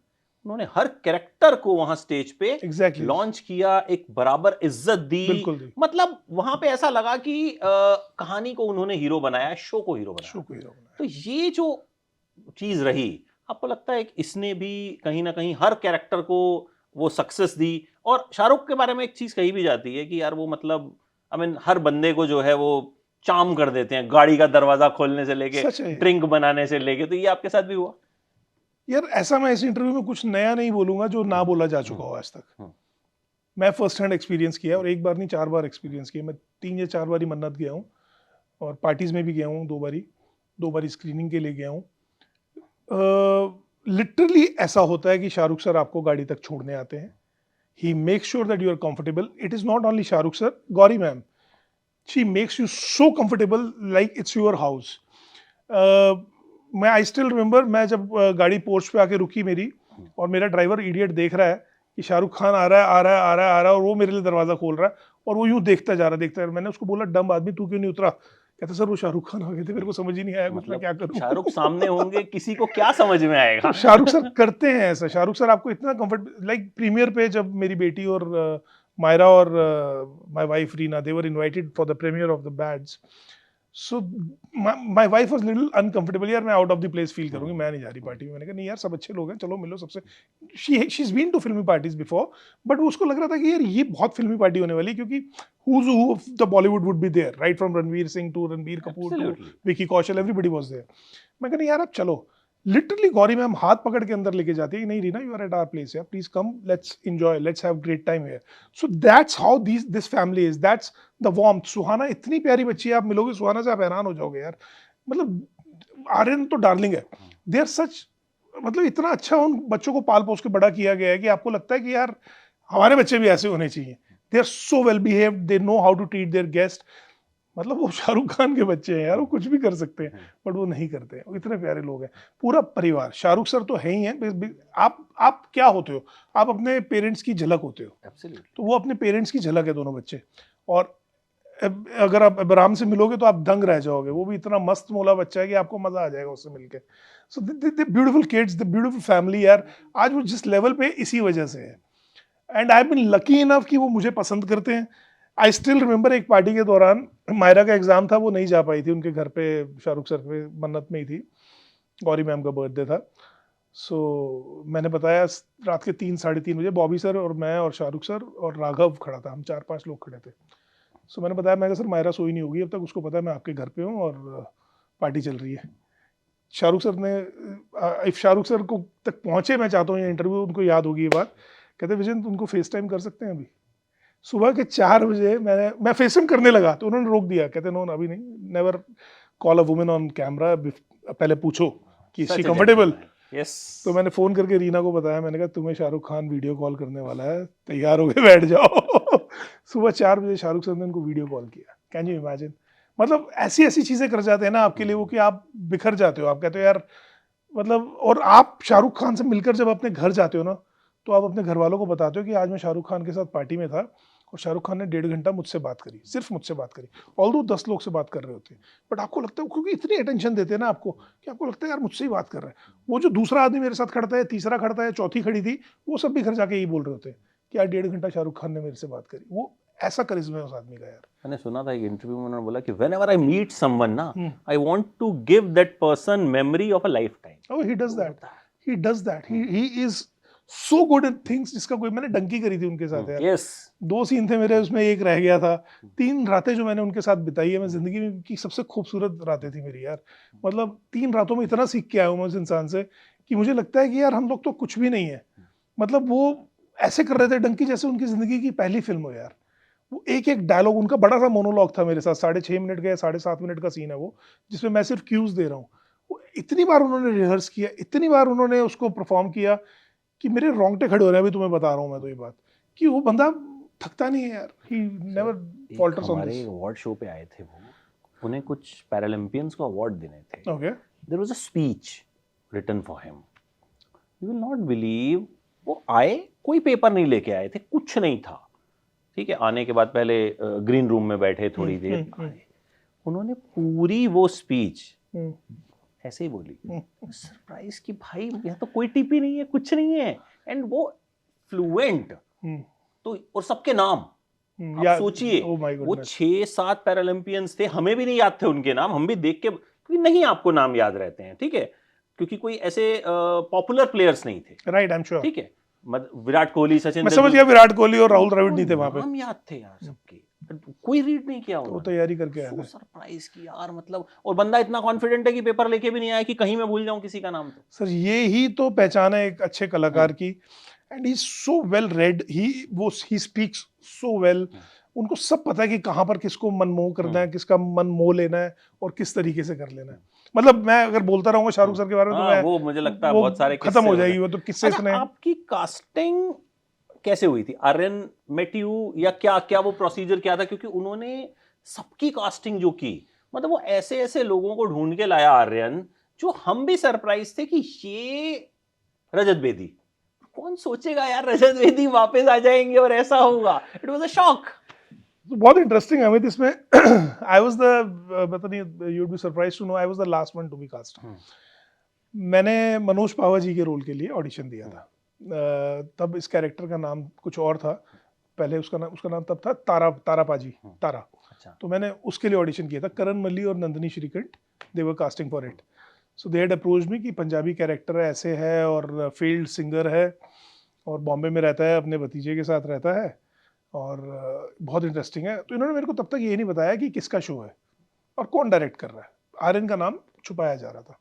उन्होंने हर कैरेक्टर को वहां स्टेज पे एग्जैक्टली लॉन्च किया, एक बराबर इज्जत दी। बिल्कुल दी। मतलब वहां पे ऐसा लगा कि कहानी को उन्होंने हीरो बनाया, शो को हीरो बनाया। शो को हीरो बनाया। तो ये जो चीज रही, आपको लगता है कि इसने भी कहीं ना कहीं हर कैरेक्टर को वो सक्सेस दी। और शाहरुख के बारे में एक चीज कही भी जाती है कि यार वो मतलब आई मीन हर बंदे को जो है वो चार्म कर देते हैं, गाड़ी का दरवाजा खोलने से लेके सच है। ड्रिंक बनाने से लेके। तो ये आपके साथ भी हुआ? यार ऐसा मैं इस इंटरव्यू में कुछ नया नहीं बोलूंगा जो ना बोला जा चुका हो आज तक। मैं फर्स्ट हैंड एक्सपीरियंस किया, और एक बार नहीं 4 बार एक्सपीरियंस किया। मैं 3 या 4 बारी मन्नत गया हूँ, और पार्टीज में भी गया हूँ 2 बारी स्क्रीनिंग के लिए गया हूँ। लिटरली ऐसा होता है कि शाहरुख सर आपको गाड़ी तक छोड़ने आते हैं। He makes sure that you are comfortable. It is not only Shahrukh sir, Gauri ma'am, she makes you so comfortable like it's your house. मैं आई स्टिल रिमेंबर, मैं जब गाड़ी पोर्च पे आके रुकी मेरी, और मेरा ड्राइवर इडियट देख रहा है कि शाहरुख खान आ रहा है, आ रहा है, आ रहा है, आ रहा है, और वो मेरे लिए दरवाजा खोल रहा है, और वो यूं देखता जा रहा, देखता है। मैंने उसको बोला डम आदमी तू क्यों नहीं उतरा? कहता सर वो शाहरुख खान आ गए थे, मेरे को समझ ही नहीं आया कुछ, मैं क्या करूं। शाहरुख सामने होंगे, किसी को क्या समझ में आएगा। तो शाहरुख सर करते हैं ऐसा। शाहरुख सर आपको इतना कंफर्ट, लाइक प्रीमियर पे जब मेरी बेटी और मायरा और my wife Reena, they were invited for the premiere of the bads. So my wife was little uncomfortable, यार मैं out of the place feel करूंगी, मैं नहीं जा रही पार्टी में। मैंने कहा नहीं यार, सब अच्छे लोग हैं, चलो मिलो सबसे। शी इज बीन टू फिल्मी पार्टीज बिफोर, बट उसको लग रहा था कि यार ये बहुत फिल्मी पार्टी होने वाली है, क्योंकि who's who of the Bollywood would be there, right from Ranveer Singh to Ranbir Kapoor to Absolutely. Vicky Kaushal, everybody was there. मैं कहना यार अब चलो, लिटरली गौरी मैम हाथ पकड़ के अंदर लेके जाती है कि नहीं Reena, you are at our place, यार please come, let's enjoy, let's have great time here. So that's how this family is, that's the warmth. Suhana इतनी प्यारी बच्ची है, आप मिलोगे सुहाना से आप हैरान हो जाओगे यार। मतलब आर्यन तो डार्लिंग है, दे आर सच, मतलब इतना अच्छा उन बच्चों को पाल पोस के बड़ा किया गया है कि आपको लगता है कि यार हमारे बच्चे भी ऐसे होने चाहिए। They are so well behaved, they know how to treat their guest. मतलब वो शाहरुख खान के बच्चे हैं यार, वो कुछ भी कर सकते हैं, बट वो नहीं करते हैं। वो इतने प्यारे लोग हैं, पूरा परिवार। शाहरुख सर तो है ही हैं। आप क्या होते हो? आप अपने पेरेंट्स की झलक होते हो। Absolutely. तो वो अपने पेरेंट्स की झलक है दोनों बच्चे। और अगर आप अब्राम से मिलोगे तो आप दंग रह जाओगे, वो भी इतना मस्त मोला बच्चा है कि आपको मजा आ जाएगा उससे मिलके। So the beautiful kids, the beautiful family यार, आज वो जिस लेवल पे इसी वजह से है। And I have been lucky enough कि वो मुझे पसंद करते हैं। आई स्टिल रिमेंबर एक पार्टी के दौरान मायरा का एग्जाम था, वो नहीं जा पाई थी, उनके घर पे शाहरुख सर पे मन्नत में ही थी, गौरी मैम का बर्थडे था। सो मैंने बताया रात के 3-3:30 बजे बॉबी सर और मैं और शाहरुख सर और राघव खड़ा था, हम 4-5 लोग खड़े थे। सो मैंने बताया, मैं कहा सर मायरा सोई नहीं होगी अब तक, उसको पता है मैं आपके घर पे हूँ और पार्टी चल रही है। शाहरुख सर ने, इफ शाहरुख सर को तक पहुंचे, मैं चाहता हूँ ये इंटरव्यू उनको याद होगी ये बात, कहते विजन उनको फेस टाइम कर सकते हैं अभी? सुबह के 4 बजे मैं फेस टाइम करने लगा तो उन्होंने रोक दिया, कहते नो अभी नहीं, never call a woman on camera, पहले पूछो कि इज शी कंफर्टेबल। Yes. तो मैंने फोन करके रीना को बताया, मैंने कहा तुम्हें शाहरुख खान वीडियो कॉल करने वाला है, तैयार हो गए बैठ जाओ। सुबह 4 बजे शाहरुख सर ने उनको वीडियो कॉल किया। Can you imagine? मतलब ऐसी ऐसी चीजें कर जाते हैं ना आपके लिए वो, कि आप बिखर जाते हो। आप कहते हो यार, मतलब, और आप शाहरुख खान से मिलकर जब अपने घर जाते हो ना, तो आप अपने घर वालों को बताते हो कि आज मैं शाहरुख खान के साथ पार्टी में था और शाहरुख खान ने 1.5 घंटा मुझसे बात करी, सिर्फ मुझसे बात करी। ऑल्दो 10 लोग से बात कर रहे होते हैं, बट आपको लगता है क्योंकि इतनी अटेंशन देते हैं ना आपको, कि आपको लगता है यार मुझसे ही बात कर रहा है। वो जो दूसरा आदमी मेरे साथ खड़ता है, तीसरा खड़ता है, चौथी खड़ी थी, वो सब भी घर जाके यही बोल रहे होते हैं कि यार 1.5 घंटा शाहरुख खान ने मेरे से बात करी। वो ऐसा करिश्मा है उस आदमी का यार। मैंने सुना था एक इंटरव्यू में उन्होंने बोला कि whenever I meet someone ना, I want to give that person memory of a lifetime. Oh, he does that. He does that. He is so good at things जिसका कोई, मैंने डंकी करी थी उनके साथ यार। Yes. 2 सीन थे मेरे, उसमें एक रह गया था। 3 रातें जो मैंने उनके साथ बिताई है, मैं जिंदगी में की सबसे खूबसूरत रातें थी मेरी यार। मतलब 3 रातों में इतना सीख के आया हूँ मैं उस इंसान से कि मुझे लगता है कि यार हम लोग तो कुछ भी नहीं है। मतलब वो ऐसे कर रहे थे डंकी जैसे उनकी जिंदगी की पहली फिल्म हो यार। वो एक एक डायलॉग, उनका बड़ा सा मोनोलॉग था मेरे साथ, 6.5 मिनट का या 7.5 मिनट का सीन है वो, जिसमें मैं सिर्फ क्यूज दे रहा हूँ। वो इतनी बार उन्होंने रिहर्स किया, इतनी बार उन्होंने उसको परफॉर्म किया कि मेरे रोंगटे खड़े हो रहे हैं। अभी तुम्हें बता रहा हूँ मैं तो ये बात, कि वो बंदा थकता नहीं है यार। ही नेवर फॉल्टर्स ऑन हमारे दिस। अवार्ड शो पे आए थे वो, उन्हें कुछ पैरालंपियंस को अवार्ड देने थे। Okay. There was a speech written for him. You will not believe, वो आए, कोई पेपर नहीं लेके आए थे, कुछ नहीं था, ठीक है। आने के बाद पहले ग्रीन रूम में बैठे थोड़ी देर, आए, उन्होंने पूरी वो स्पीच ऐसे ही बोली। सरप्राइज कि भाई यहाँ तो कोई टीपी नहीं है, कुछ नहीं है, एंड वो फ्लुएंट। तो और सबके नाम आप सोचिए, वो 6-7 पैरालंपियंस थे, हमें भी नहीं याद थे उनके नाम, हम भी देख के, क्योंकि नहीं आपको नाम याद रहते हैं, ठीक है, क्योंकि कोई ऐसे पॉपुलर प्लेयर्स नहीं थे, राइट, आई एम श्योर, ठीक है। विराट कोहली, सचिन, मैं समझ गया, विराट कोहली और राहुल द्रविड़ नहीं थे वहां पे, नाम याद थे यार सबके, कोई रीड नहीं किया, वो तैयारी करके आया था। सरप्राइज की यार, मतलब, और बंदा इतना कॉन्फिडेंट है कि पेपर लेके भी नहीं आया कि कहीं मैं भूल जाऊं किसी का नाम। तो सर ये ही तो पहचान है एक अच्छे कलाकार की। And he is so well read, he speaks so well. उनको सब पता है कि कहाँ पर किसको मनमोह करना है, किसका मन मोह लेना है और किस तरीके से कर लेना है। मतलब मैं अगर बोलता रहूंगा शाहरुख सर के बारे में, तो मैं वो मुझे लगता है बहुत सारे खत्म हो जाएगी वो तो किससे। अच्छा, आपकी कास्टिंग कैसे हुई थी? आर्यन मेट यू, या क्या वो प्रोसीजर क्या था? क्योंकि उन्होंने सबकी कास्टिंग जो की, मतलब वो ऐसे ऐसे लोगों को ढूंढ के लाया आर्यन, जो हम भी सरप्राइज थे कि ये रजत बेदी, कौन सोचेगा यार रजत बेदी वापस आ जाएंगे और ऐसा होगा। It was a shock. बहुत इंटरेस्टिंग है अमित इसमें। आई वाज द, पता नहीं, you would be surprised to know, I was the last one to be cast. मैंने मनोज पावा जी के रोल के लिए ऑडिशन दिया था। तब इस कैरेक्टर का नाम कुछ और था, पहले उसका नाम तब था तारा पाजी, तारा। अच्छा। तो मैंने उसके लिए ऑडिशन किया था। करण मल्ली और Nandini Srikanth, they were casting for it. So they had approached me कि पंजाबी कैरेक्टर ऐसे है और फील्ड सिंगर है और बॉम्बे में रहता है, अपने भतीजे के साथ रहता है और बहुत इंटरेस्टिंग है। तो इन्होंने मेरे को तब तक ये नहीं बताया कि किसका शो है और कौन डायरेक्ट कर रहा है। आर्यन का नाम छुपाया जा रहा था।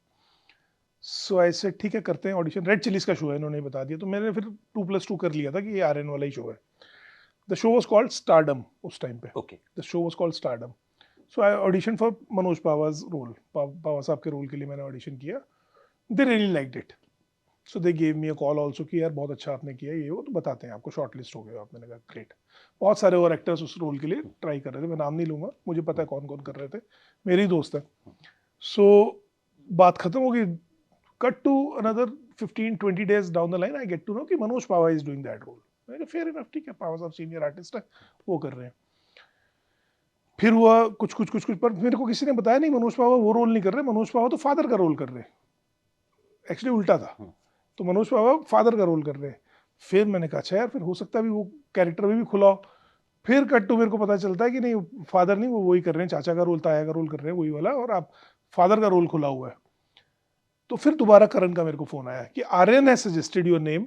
सो ऐसे ठीक है करते हैं ऑडिशन। रेड चिलीज का शो है, इन्होंने बता दिया। तो मैंने फिर 2+2 कर लिया था कि ये आर्यन वाला ही शो है। The show was called stardom उस टाइम पे। Okay. The show was called stardom. So I audition for Manoj Pawa's role. Pawa साहब के रोल के लिए मैंने ऑडिशन किया। They really liked it. So they gave me a call also कि यार बहुत अच्छा आपने किया, ये वो तो बताते हैं आपको, शॉर्ट लिस्ट हो गए आप। मैंने कहा ग्रेट। बहुत सारे और एक्टर्स उस रोल के लिए ट्राई कर रहे थे, मैं नाम नहीं लूंगा, मुझे पता है कौन कौन कर रहे थे, मेरे ही दोस्त हैं। सो बात खत्म हो गई। Cut to another 15-20 days down the line I get to know कि Manoj Pahwa is doing that role. मैंने कहा फेयर इनफ, ठीक है, पावा साहब सीनियर आर्टिस्ट है, वो कर रहे हैं। फिर हुआ कुछ पर मेरे को किसी ने बताया नहीं मनोज पावा वो रोल नहीं कर रहे, मनोज पावा तो फादर का रोल कर रहे। एक्चुअली उल्टा था। तो मनोज पावा फादर का रोल कर रहे हैं। फिर मैंने कहा अच्छा यार, फिर हो सकता है भी वो कैरेक्टर में भी खुला हो। फिर कट टू मेरे को पता चलता है कि नहीं, फादर नहीं, वो वही कर रहे हैं, चाचा का रोल, ताया का रोल कर रहे हैं, वही वाला, और आप फादर का रोल खुला हुआ है। तो फिर दोबारा करण का मेरे को फोन आया कि Aryan has suggested your name,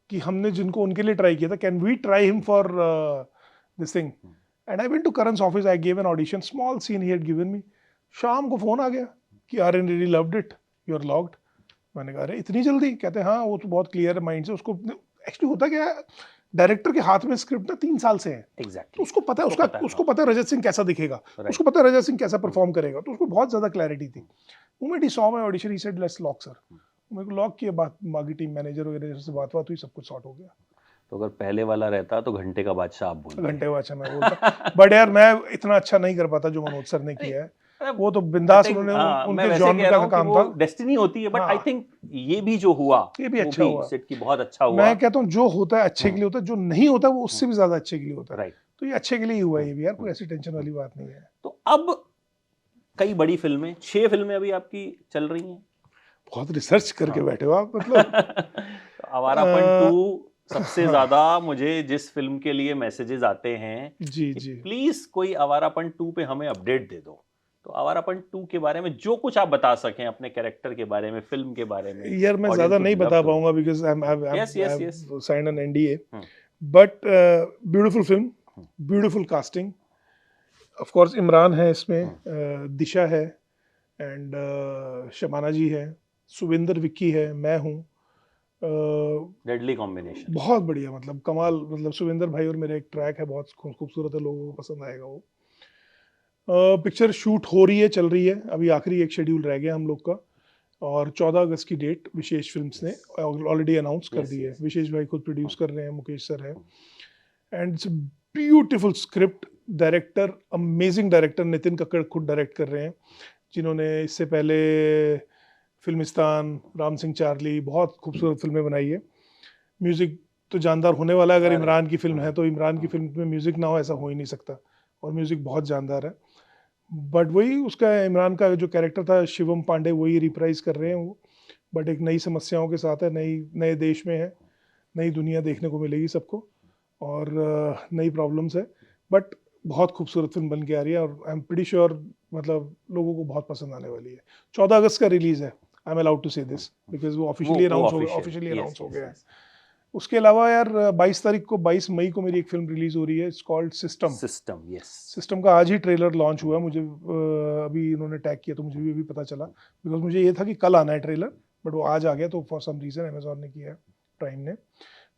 कि हमने जिनको उनके लिए ट्राई किया था, can we try him for this thing. And I went to Karan's office, I gave an audition, small scene he had given me. शाम को फोन आ गया कि Aryan really loved it, you are locked. मैंने कहा अरे इतनी जल्दी? कहते हैं हाँ, वो तो बहुत क्लियर है माइंड से उसको। एक्चुअली होता क्या है, डायरेक्टर के हाथ में स्क्रिप्ट ना 3 साल से है। एग्जैक्टली। तो उसको पता है उसको पता है रजत सिंह कैसा दिखेगा, उसको पता है रजत सिंह कैसा परफॉर्म करेगा, तो उसको बहुत ज्यादा क्लैरिटी थी। Moment he saw my audition he said let's lock sir. मेरे को लॉक किया, बात बाकी टीम मैनेजर वगैरह से बात हुई, सब कुछ सॉर्ट हो गया। तो अगर पहले वाला रहता तो घंटे का बादशाह आप बोलते। घंटे बाद अच्छा मैं बोलता, बट यार मैं इतना अच्छा नहीं कर पाता जो मनोज सर ने किया है। वो तो बिंदास उन्होंने उनके जॉनर का काम था। डेस्टिनी होती है, बट आई थिंक ये भी जो हुआ, ये भी अच्छा हुआ, सेट की बहुत अच्छा हुआ। मैं कहता हूँ जो होता है अच्छे के लिए होता है, जो नहीं होता वो उससे भी ज्यादा अच्छे के लिए होता है। राइट। तो ये अच्छे के लिए ही हुआ है ये भी यार, कोई ऐसी टेंशन वाली बात नहीं है। तो अब कई बड़ी फिल्में, 6 फिल्में अभी आपकी चल रही हैं। बहुत रिसर्च करके बैठे हो आप, मतलब। आवारापन 2 सबसे ज्यादा मुझे जिस फिल्म के लिए मैसेजेस आते हैं, जी जी, प्लीज कोई आवारापन 2 पे हमें अपडेट दे दो। तो आवारापन 2 के बारे में जो कुछ आप बता सकें, अपने कैरेक्टर के बारे में, फिल्म के बारे में। यार मैं ज्यादा नहीं बता पाऊंगा because I have signed an NDA, but beautiful film, beautiful casting. Of course Imran है इसमें, दिशा है, एंड शबाना जी है, सुविंदर विक्की है, मैं हूँ। डेडली कॉम्बिनेशन, बहुत बढ़िया, मतलब कमाल। मतलब सुविंदर भाई और मेरा एक ट्रैक है, बहुत खूबसूरत है, लोगों को पसंद आएगा वो। पिक्चर शूट हो रही है, चल रही है, अभी आखिरी एक शेड्यूल रह गया हम लोग का, और 14 अगस्त की डेट विशेष फिल्म्स ने ऑलरेडी अनाउंस कर दी है। विशेष भाई खुद प्रोड्यूस कर रहे हैं, मुकेश सर है, and it's beautiful script. Director, amazing director Nitin Kakkar खुद डायरेक्ट कर रहे हैं, जिन्होंने इससे पहले फिल्मिस्तान, राम सिंह चार्ली, बहुत खूबसूरत फिल्में बनाई है। म्यूजिक तो जानदार होने वाला है, अगर इमरान की फिल्म है तो इमरान की फिल्म में म्यूजिक ना हो ऐसा हो ही नहीं सकता, और म्यूजिक बहुत जानदार है। बट वही उसका, इमरान का जो कैरेक्टर था शिवम पांडे, वही रिप्राइज कर रहे हैं वो, बट एक नई समस्याओं के साथ है, नए देश में है, नई दुनिया देखने को मिलेगी सबको, और नई प्रॉब्लम्स है, बट बहुत खूबसूरत फिल्म बन के आ रही है, और आई एम प्रीटी श्योर मतलब लोगों को बहुत पसंद आने वाली है। 14 अगस्त का रिलीज है, आई am allowed to say this because वो ऑफिशियली अनाउंस हो गया है। उसके अलावा यार 22 मई को मेरी एक फिल्म रिलीज हो रही है, इट्स कॉल्ड सिस्टम। सिस्टम का आज ही ट्रेलर लॉन्च हुआ, मुझे अभी इन्होंने टैग किया तो मुझे भी पता चला, बिकॉज मुझे ये था कि कल आना है ट्रेलर, बट वो आज आ गया, तो फॉर सम रीजन अमेजोन ने किया है, प्राइम ने।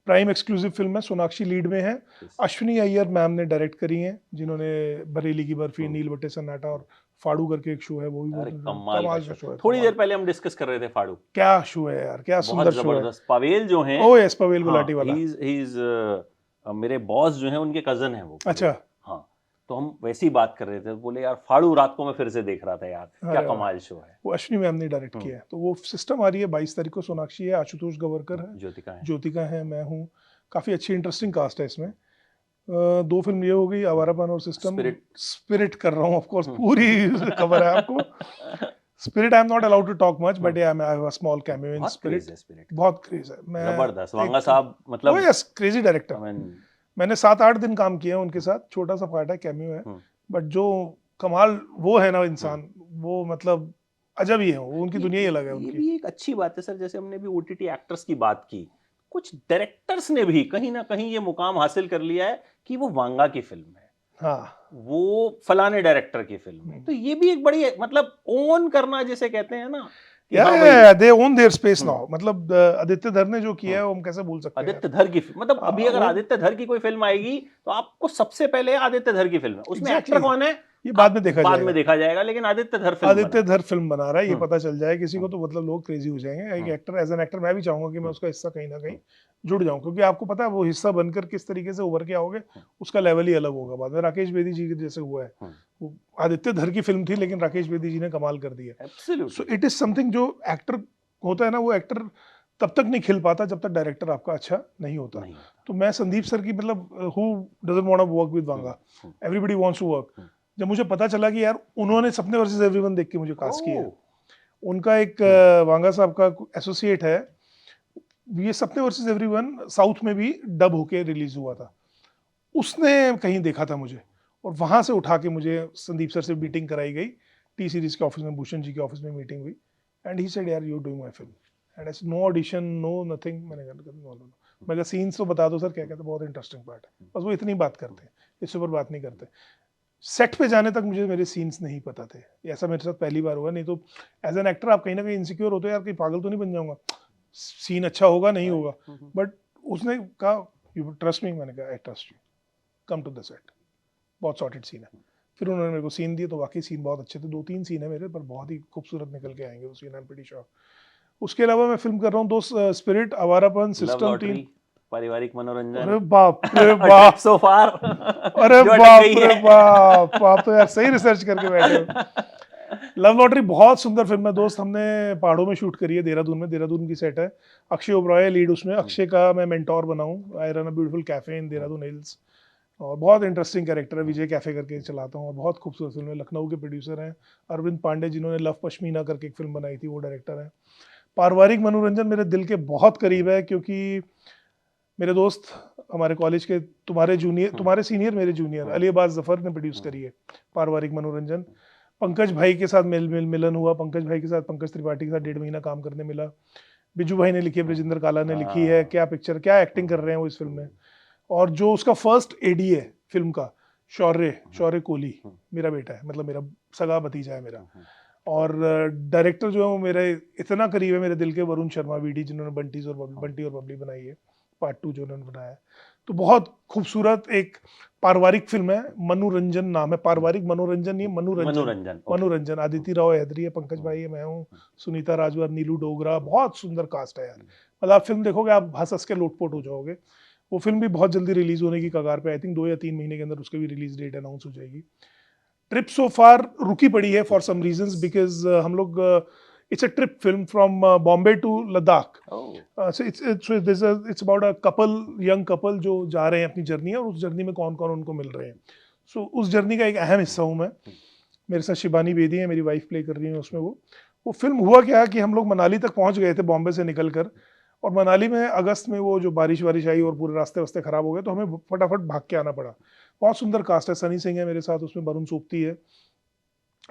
प्राइम एक्सक्लूसिव फिल्म है, सोनाक्षी लीड में है, अश्विनी अय्यर मैम ने डायरेक्ट करी हैं, जिन्होंने बरेली की बर्फी, नील बट्टे सन्नाटा और फाड़ू करके एक शो है, वो भी कमाल का शो है। थोड़ी देर पहले हम डिस्कस कर रहे थे फाड़ू, क्या शो है यार, क्या सुंदर शो है। पवेल जो हैं, ओह यस, पवेल गुलाटी वाला, ही इज मेरे बॉस जो हैं उनके कजन हैं वो। अच्छा, हाँ, तो हम वैसे ही बात कर रहे थे, बोले यार फाड़ू रात को मैं फिर से देख रहा था यार, क्या कमाल शो है। वो अश्विनी मैम ने डायरेक्ट किया है, तो वो सिस्टम आ रही है 22 तारीख को। सोनाक्षी है, आशुतोष गवरकर है, ज्योतिका है, मैं हूँ, काफी अच्छी इंटरेस्टिंग कास्ट है इसमें। 2 फिल्म ये हो गई, आवारापन और सिस्टम। स्पिरिट कर रहा हूँ, ऑफ कोर्स पूरी खबर है आपको। Spirit I am not allowed to talk much, but I have a small cameo in Spirit. बहुत क्रेज है, मैं जबरदस्त। वांगा साहब मतलब, ओह यस, क्रेजी डायरेक्टर। मैंने 7-8 दिन काम किया उनके साथ, छोटा सा पार्ट है, कैमियो है, बट जो कमाल वो है ना इंसान, वो मतलब अजब ही है, वो उनकी दुनिया ही अलग है ये उनकी। भी एक अच्छी बात है सर, जैसे हमने भी ओटीटी एक्टर्स की बात की, कुछ डायरेक्टर्स ने भी कहीं ना कहीं ये मुकाम हासिल कर लिया है कि वो वांगा की फिल्म है, हाँ, वो फलाने डायरेक्टर की फिल्म है, तो ये भी एक बड़ी मतलब ओन करना जिसे कहते हैं ना कि हाँ भाई। They own their space hmm, now, मतलब आदित्य धर ने जो किया हम्म। है वो हम कैसे भूल सकते हैं यार। आदित्य धर की मतलब अभी अगर वो आदित्य धर की कोई फिल्म आएगी तो आपको सबसे पहले आदित्य धर की फिल्म है, उसमें एक्टर एग्जैक्टली कौन है ये बाद आप में देखा बाद में जाएगा। देखा जाएगा, लेकिन आदित्य धर फिल्म बना आदित्य रहा धर फिल्म बना रहा है, है। ये पता चल जाए किसी को हम्म, तो मतलब लोग क्रेजी हो जाएंगे। एक हम्म, एक्टर, एज एन एक्टर मैं भी चाहूंगा कि मैं हम्म, उसका हिस्सा कहीं ना कहीं हम्म, जुड़ जाऊं, क्योंकि आपको पता है वो हिस्सा बनकर किस तरीके से उभर के आओगे, हम्म, उसका लेवल ही अलग होगा बाद में। राकेश बेदी जी के जैसे हुआ है, हम्म, वो आदित्य धर की फिल्म थी लेकिन राकेश बेदी जी ने कमाल कर दिया। So absolutely it is something, जो एक्टर होता है ना, वो एक्टर तब तक नहीं खिल पाता जब तक डायरेक्टर आपका अच्छा नहीं होता। नहीं होता। तो मैं संदीप सर की मतलब who doesn't want to work with hmm, Vanga, hmm, everybody wants to work. Hmm, जब मुझे पता चला कि यार उन्होंने सपने वर्सेस एवरीवन देख के मुझे कास्ट किया है, ओह, उनका एक हम्म, वांगा साहब का एसोसिएट है, ये सपने वर्सेस एवरीवन साउथ में भी डब होके रिलीज हुआ था, उसने कहीं देखा था मुझे, और वहां से उठा के मुझे संदीप सर से मीटिंग कराई गई, टी सीरीज के ऑफिस में, भूषण जी के ऑफिस में मीटिंग हुई, एंड ही सेड यार you doing my film, and I no audition no nothing. मैंने कहा नो नो, मैं कहा सीन्स तो बता दो सर, क्या कहते, बहुत इंटरेस्टिंग पार्ट है, बस वो इतनी बात करते हैं, इससे ऊपर बात नहीं करते। सेट पे जाने तक मुझे मेरे सीन्स नहीं पता थे, ऐसा मेरे साथ पहली बार हुआ। नहीं तो एज एन एक्टर आप कहीं ना कहीं इनसिक्योर होते हो यार, कहीं पागल तो नहीं बन जाऊंगा, सीन अच्छा होगा नहीं राइट, होगा। बट उसने कहा यू ट्रस्ट मी, मैंने कहा I trust you, come to the set, बहुत सॉर्टेड सीन है। फिर उन्होंने मेरे को सीन दिए, तो वाकई सीन बहुत अच्छे थे, 2-3 सीन है मेरे पर, बहुत ही खूबसूरत निकल के आएंगे वो scene, I am pretty sure. उसके अलावा मैं फिल्म कर रहा हूँ दो, स्पिरिट, आवारापन, लव सिस्टम 3। लॉटरी, पारिवारिक मनोरंजन, अरे बाप रे ट्रिप बाप, सो फार अरे जो अटक गई बाप रे है। बाप, आप तो यार सही रिसर्च करके बैठे हो। लव लॉटरी बहुत सुंदर फिल्म है दोस्त, हमने पहाड़ों में शूट करी है, देहरादून में, देहरादून की सेट है। अक्षय ओबरॉय लीड उसमें, अक्षय का मैं मेंटोर बना हूँ, I run a beautiful cafe in Dehradun hills, और बहुत इंटरेस्टिंग कैरेक्टर है, विजय कैफे करके चलाता हूँ, और बहुत खूबसूरत फिल्म है। लखनऊ के प्रोड्यूसर हैं अरविंद पांडे, जिन्होंने लव पश्मीना करके एक फिल्म बनाई थी, वो डायरेक्टर हैं। पारिवारिक मनोरंजन मेरे दिल के बहुत करीब है, क्योंकि मेरे दोस्त हमारे कॉलेज के, तुम्हारे जूनियर, तुम्हारे सीनियर मेरे जूनियर, अली अब्बास जफर ने प्रोड्यूस करी है पारिवारिक मनोरंजन। पंकज भाई के साथ मिलन हुआ, पंकज भाई के साथ, पंकज त्रिपाठी के साथ 1.5 महीना काम करने मिला। बिजू भाई ने लिखी है, ब्रजेंद्र काला ने लिखी है, क्या पिक्चर, क्या एक्टिंग कर रहे हैं वो इस फिल्म में। और जो उसका फर्स्ट एडी है फिल्म का, शौर्य, शौर्य कोहली, मेरा बेटा है, मतलब मेरा सगा भतीजा है मेरा। और डायरेक्टर जो है वो मेरे इतना करीब है मेरे दिल के, वरुण शर्मा वीडी, जिन्होंने बंटी और बबली बनाई है, पार्ट 2 जो उन्होंने बनाया है। तो बहुत खूबसूरत एक पारिवारिक फिल्म है, मनोरंजन नाम है, पारिवारिक मनोरंजन नहीं, मनोरंजन। मनोरंजन, ओके। मनोरंजन, आदिति राव हैदरी है, पंकज भाई है, मैं हूँ, सुनीता राजवर, नीलू डोगरा, बहुत सुंदर कास्ट है यार। मतलब आप फिल्म देखोगे आप हंस हंस के लोटपोट हो जाओगे। वो फिल्म भी बहुत जल्दी रिलीज होने की कगार पे, आई थिंक 2 या 3 महीने के अंदर उसकी भी रिलीज डेट अनाउंस हो जाएगी। ट्रिप सो फार रुकी पड़ी है फॉर सम रीजंस, बिकॉज हम लोग, it's a trip film from Bombay to Ladakh. Oh, so it's about a couple, young couple जो जा रहे हैं अपनी जर्नी, और उस जर्नी में कौन कौन उनको मिल रहे हैं। सो उस जर्नी का एक अहम हिस्सा हूँ मैं। मेरे साथ शिबानी बेदी है, मेरी वाइफ प्ले कर रही है उसमें। वो फिल्म हुआ क्या कि हम लोग मनाली तक पहुंच गए थे बॉम्बे से निकल कर, और मनाली में अगस्त में वो जो बारिश वारिश आई और पूरे रास्ते वास्ते खराब हो गए, तो हमें फटाफट भाग के आना पड़ा। बहुत सुंदर कास्ट है, सनी सिंह है मेरे साथ उसमें, वरुण सोपती है।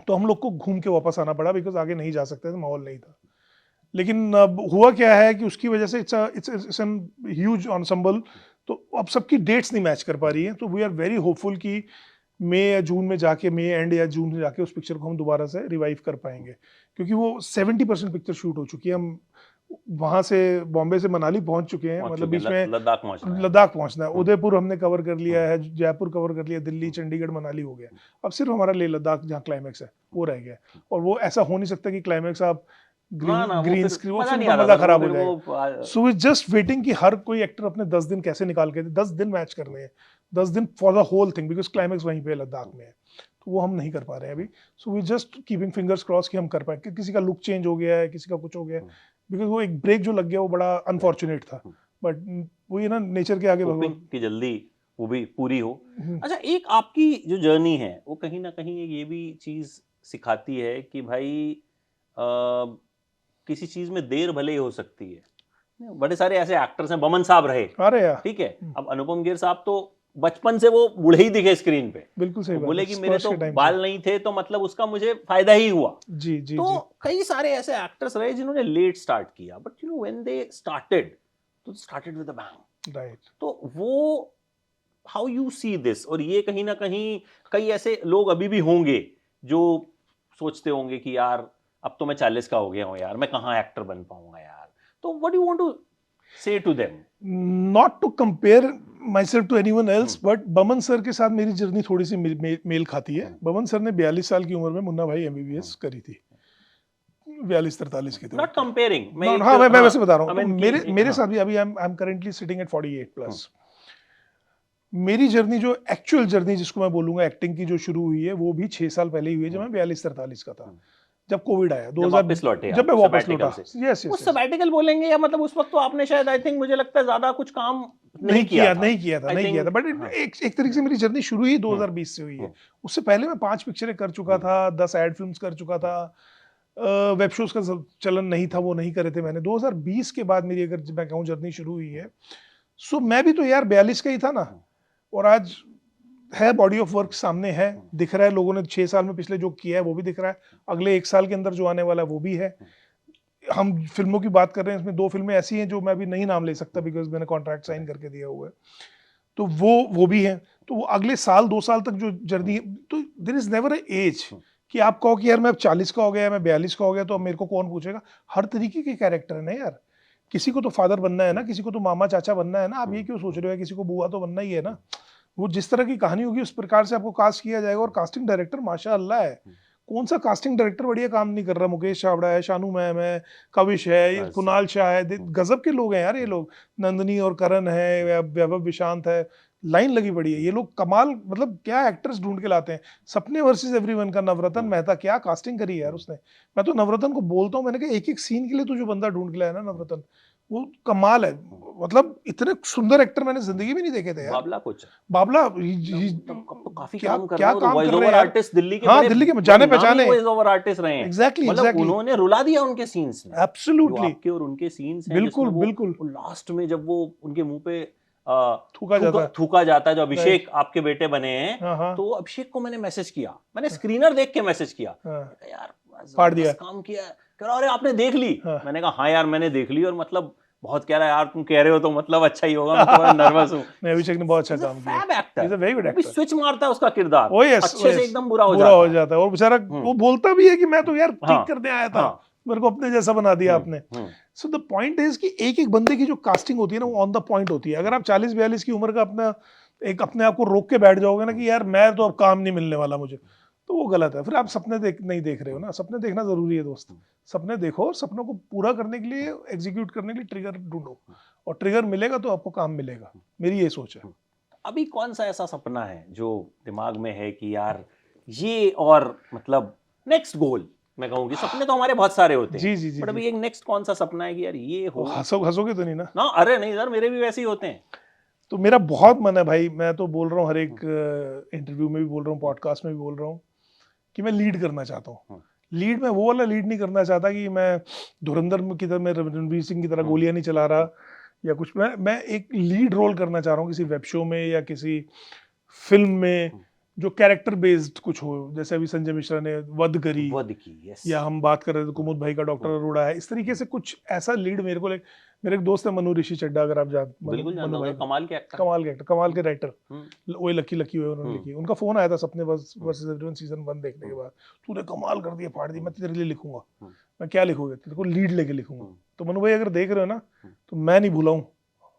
तो हम लोग को घूम के वापस आना पड़ा, बिकॉज आगे नहीं जा सकते थे, माहौल नहीं था। लेकिन अब हुआ क्या है कि उसकी वजह से इट्स एन ह्यूज ensemble, तो अब सबकी डेट्स नहीं मैच कर पा रही है। तो वी आर वेरी होपफुल कि मई या जून में जाके, मई एंड या जून में जाके उस पिक्चर को हम दोबारा से रिवाइव कर पाएंगे, क्योंकि वो 70% पिक्चर शूट हो चुकी है। हम वहां से बॉम्बे से मनाली पहुंच चुके हैं, पहुंच मतलब चुके बीच में लद्दाख पहुंचना है अभी। लद्दाख पहुंचना है, हम्म, उदयपुर हमने कवर कर लिया है, जयपुर कवर कर लिया, दिल्ली, चंडीगढ़, मनाली हो गया। अब सिर्फ हमारा लेह लद्दाख जहाँ क्लाइमैक्स है वो रह गया है। और वो ऐसा हो नहीं सकता कि क्लाइमैक्स आप ना ग्रीन ना, वो ग्रीन फिर स्क्रीन, वो मजा फिर नहीं आता मजा सर, वो खराब हो फिर जाएगा। वो सो वी जस्ट वेटिंग कि हर कोई एक्टर अपने 10 दिन कैसे निकाल के, 10 दिन मैच करने हैं, 10 दिन for the whole thing, because climax वहीं पे लद्दाख में है। तो वो हम नहीं कर पा रहे हैं अभी। So we just keeping fingers cross कि हम कर पाए, कि किसी का लुक चेंज हो गया है, किसी का कुछ हो गया है, बिकॉज वो एक ब्रेक जो लग गया वो बड़ा अनफॉर्चुनेट था। बट वो ये ना, नेचर के आगे होपिंग भगवान। कि जल्दी वो भी पूरी हो। हम्म, अच्छा, एक आपकी जो जर्नी है वो कहीं ना कहीं एक ये भी चीज सिखाती है कि भाई किसी चीज में देर भले ही हो सकती है। बड़े सारे ऐसे एक्टर्स हैं, बमन साहब रहे, अरे यार, ठीक है, अब अनुपम खेर साहब तो बचपन से वो बूढ़े ही दिखे स्क्रीन पे, बिल्कुल सही बात बोले है, कि मेरे स्पर्श तो के time बाल से। नहीं थे तो मतलब उसका मुझे फायदा ही हुआ। जी जी तो जी कई सारे ऐसे एक्टर्स रहे जिन्होंने लेट स्टार्ट किया, but you know when they started तो started with a bang. Right. तो वो हाउ यू सी दिस, और ये कहीं ना कहीं कई ऐसे लोग अभी भी होंगे जो सोचते होंगे कि यार अब तो मैं 40 का हो गया हूँ यार, मैं कहाँ एक्टर बन पाऊंगा यार। तो what do you want to say to them? Not to compare myself to anyone else, but Boman sir के साथ मेरी जर्नी थोड़ी सी मेल खाती है। बमन सर ने 42 साल की उम्र में मुन्ना भाई एमबीबीएस करी थी, 42-43 की। नॉट कंपेयरिंग, हाँ, मैं वैसे बता रहा हूँ। तो मेरे मेरे साथ भी अभी I am currently sitting at 48 plus. मेरी जर्नी, जो एक्चुअल जर्नी जिसको मैं बोलूंगा एक्टिंग की, जो शुरू हुई है वो भी 6 साल पहले ही हुई है, जब मैं 42-43 का था, जब कोविड आया 2000, वापस लौटे, जब मैं वापस लौटा। यस उस सबैटिकल बोलेंगे या मतलब उस वक्त तो आपने शायद आई थिंक मुझे लगता है ज्यादा कुछ काम नहीं किया था, बट एक तरीके से मेरी जर्नी शुरू ही 2020 से हुई है। उससे पहले मैं 5 पिक्चरें कर चुका था, 10 एड फिल्म्स कर चुका था, वेब शोज का चलन नहीं था, वो नहीं करे थे मैंने। 2020 के बाद मेरी, अगर मैं कहूँ, जर्नी शुरू हुई है। सो मैं भी तो यार 42 का ही था ना, और आज है, बॉडी ऑफ वर्क सामने है, दिख रहा है, लोगों ने 6 साल में पिछले जो किया है वो भी दिख रहा है, अगले 1 साल के अंदर जो आने वाला है वो भी है। हम फिल्मों की बात कर रहे हैं, इसमें 2 फिल्में ऐसी हैं जो मैं अभी नहीं नाम ले सकता बिकॉज मैंने कॉन्ट्रैक्ट साइन करके दिया हुआ है, तो वो भी है। तो वो अगले साल 2 साल तक जो जर्नी, तो there is never a age कि आप कहो कि यार मैं अब 40 का हो गया, मैं 42 का हो गया, तो अब मेरे को कौन पूछेगा। हर तरीके के कैरेक्टर है ना यार, किसी को तो फादर बनना है ना, किसी को तो मामा चाचा बनना है ना, आप ये क्यों सोच रहे हो, किसी को बुआ तो बनना ही है ना। वो जिस तरह की कहानी होगी उस प्रकार से आपको कास्ट किया जाएगा। और कास्टिंग डायरेक्टर माशाअल्लाह है, कौन सा कास्टिंग डायरेक्टर बढ़िया काम नहीं कर रहा। मुकेश छाबड़ा है, शानू मैम है, कविश है, ये कुणाल शाह है, गजब के लोग हैं यार ये लोग। नंदनी और करण है, वैभव विशांत है, लाइन लगी पड़ी है। ये लोग कमाल, मतलब क्या एक्टर्स ढूंढ के लाते हैं। सपने वर्सेस एवरीवन का नवरत्न मेहता, क्या कास्टिंग करी यार उसने। मैं तो नवरत्न को बोलता हूँ, मैंने कहा एक एक सीन के लिए तो जो बंदा ढूंढ के लाया ना नवरत्न, वो कमाल है। मतलब इतने सुंदर एक्टर मैंने जिंदगी में नहीं देखे थे यार। बाबला तो काफी क्या काम कर क्या रहे हैं, काम वॉइस कर रहे ओवर हैं आर्टिस्ट दिल्ली के, हाँ, दिल्ली के जाने पहचाने वॉइस ओवर आर्टिस्ट रहे हैं। एग्जैक्टली मतलब उन्होंने रुला दिया उनके सीन्स में। एब्सोल्युटली आपके और उनके सीन्स हैं, बिल्कुल बिल्कुल। लास्ट में जब वो उनके मुंह पे थूका जाता है, जो अभिषेक आपके बेटे बने हैं, हाँ। तो अभिषेक को मैंने मैसेज किया, मैंने स्क्रीनर देख के मैसेज किया, यार फाड़ दिया, काम किया। कह रहा अरे आपने देख ली? मैंने कहा हाँ यार मैंने देख ली, और मतलब बहुत कह रहा है यार तुम कह रहे हो तो मतलब अच्छा ही होगा, मैं थोड़ा नर्वस हूँ। नहीं, अभिषेक ने बहुत अच्छा काम किया। Fab actor, is a very good actor. Switch मारता है उसका किरदार, अच्छे से एकदम बुरा हो जाता है। और बेचारा वो बोलता भी है कि मैं तो यार ठीक करने आया था, मेरे को अपने जैसा बना दिया आपने। सो द पॉइंट इज कि एक एक बंदे की जो कास्टिंग होती है ना, वो ऑन द पॉइंट होती है। अगर आप 40-42 की उम्र का अपने आप को रोक के बैठ जाओगे ना कि यार मैं तो अब काम नहीं मिलने वाला मुझे, तो वो गलत है। फिर आप सपने नहीं देख रहे हो ना। सपने देखना जरूरी है दोस्त, सपने देखो, और सपनों को पूरा करने के लिए, एग्जीक्यूट करने के लिए ट्रिगर ढूंढो, और ट्रिगर मिलेगा तो आपको काम मिलेगा। मेरी ये सोच है। अभी कौन सा ऐसा सपना है जो दिमाग में है कि यार ये, और मतलब नेक्स्ट गोल, मैं कहूँ कि सपने तो हमारे बहुत सारे होते हैं, जी, बट अभी एक नेक्स्ट कौन सा सपना है कि यार ये हो। हंसोगे तो नहीं ना? अरे नहीं सर, मेरे भी वैसे ही होते हैं। तो मेरा बहुत मन है भाई, मैं तो बोल रहा हूँ, हर एक इंटरव्यू में भी बोल रहा हूँ, पॉडकास्ट में भी बोल रहा हूँ कि मैं लीड करना चाहता हूँ। लीड में वो वाला लीड नहीं करना चाहता कि मैं धुरंधर की तरह, मैं रणवीर सिंह की तरह गोलियां नहीं चला रहा या कुछ। मैं एक लीड रोल करना चाह रहा हूँ किसी वेब शो में या किसी फिल्म में, जो कैरेक्टर बेस्ड कुछ हो। जैसे अभी संजय मिश्रा ने वध की, या हम बात कर रहे थे कुमुद भाई का डॉक्टर अरोड़ा है। इस तरीके से कुछ ऐसा लीड मेरे को मेरे एक दोस्त है मनु ऋषि चड्डा, अगर आप मनु भाई कमाल के एक्टर, कमाल के राइटर, वो लकी हुए उन्होंने लिखी। उनका फोन आया था सपने वर्सेस एवरीवन सीजन 1 देखने के बाद, तूने कमाल कर दिया, फाड़ दी, मैं तेरे लिए लिखूंगा। मैं क्या लिखोगे? तेरे को लीड लेके लिखूंगा। तो मनु भाई अगर देख रहे हो ना, तो मैं नहीं भूला हूँ,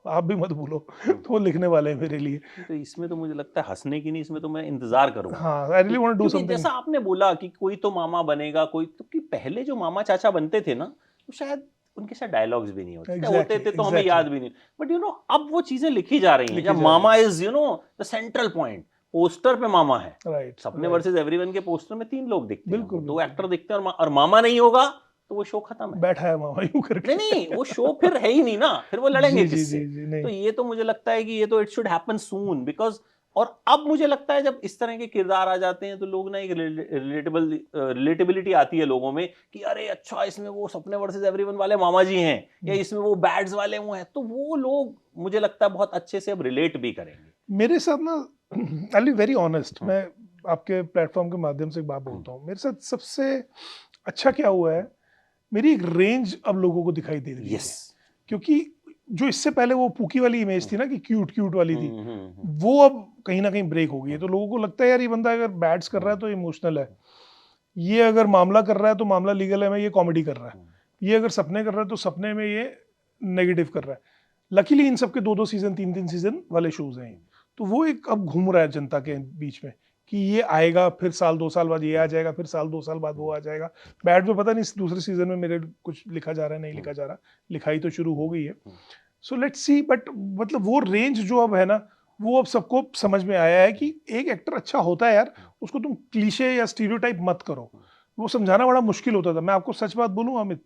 आप भी मत भूलो, तो वो लिखने वाले हैं मेरे लिए। तो इसमें तो मुझे लगता है हंसने की नहीं, इसमें तो मैं इंतजार करूंगा। हाँ, I really want to do something। जैसा आपने बोला कि कोई तो मामा बनेगा, कोई तो, कि पहले जो मामा चाचा बनते थे ना, तो शायद उनके साथ डायलॉग्स भी नहीं होते थे, तो हमें याद भी नहीं। बट यू नो अब वो चीजें लिखी जा रही हैं, जब मामा is you know the central point. Poster पे मामा है, सपने वर्सेस एवरीवन के पोस्टर में 3 लोग दिखते हैं, 2 एक्टर दिखते हैं, और मामा नहीं होगा तो वो शो खत्म है, बैठा है मामा यूं करके। नहीं वो शो फिर है ही नहीं ना, फिर वो लड़ेंगे किससे? तो ये तो मुझे लगता है कि ये तो it should happen soon, because और अब मुझे लगता है जब इस तरह के किरदार आ जाते हैं तो लोग ना एक रिलेटेबिलिटी आती है लोगों में कि अरे अच्छा इसमें वो सपने वर्सेस एवरीवन वाले मामा जी हैं या इसमें वो बैड्स वाले वो हैं, तो वो लोग मुझे लगता है बहुत अच्छे से अब रिलेट भी करेंगे। मेरे साथ ना आई बी वेरी ऑनेस्ट, मैं आपके प्लेटफॉर्म के माध्यम से एक बात बोलता हूँ, मेरे साथ सबसे अच्छा क्या हुआ है, मेरी एक रेंज अब लोगों को दिखाई दे रही है। क्योंकि जो इससे पहले वो पूकी वाली इमेज थी ना कि क्यूट क्यूट वाली थी, वो अब कहीं ना कहीं ब्रेक हो गई है। तो लोगों को लगता है यार ये बंदा अगर बैट्स कर रहा है तो इमोशनल है, ये अगर मामला कर रहा है तो मामला लीगल है, में ये कॉमेडी कर रहा है, ये अगर सपने कर रहा है तो सपने में ये नेगेटिव कर रहा है। लकीली इन सबके 2-2 सीजन 3-3 सीजन वाले शोज हैं, तो वो एक अब घूम रहा है जनता के बीच में कि ये आएगा, फिर साल 2 साल बाद ये आ जाएगा, फिर साल 2 साल बाद वो आ जाएगा। बैट में पता नहीं दूसरे सीजन में मेरे कुछ लिखा जा रहा है नहीं लिखा जा रहा, लिखाई तो शुरू हो गई है, सो लेट्स सी। बट मतलब वो रेंज जो अब है ना, वो अब सबको समझ में आया है कि एक एक्टर अच्छा होता है यार, उसको तुम क्लीशे या स्टीरियोटाइप मत करो। वो समझाना बड़ा मुश्किल होता था। मैं आपको सच बात बोलूं अमित,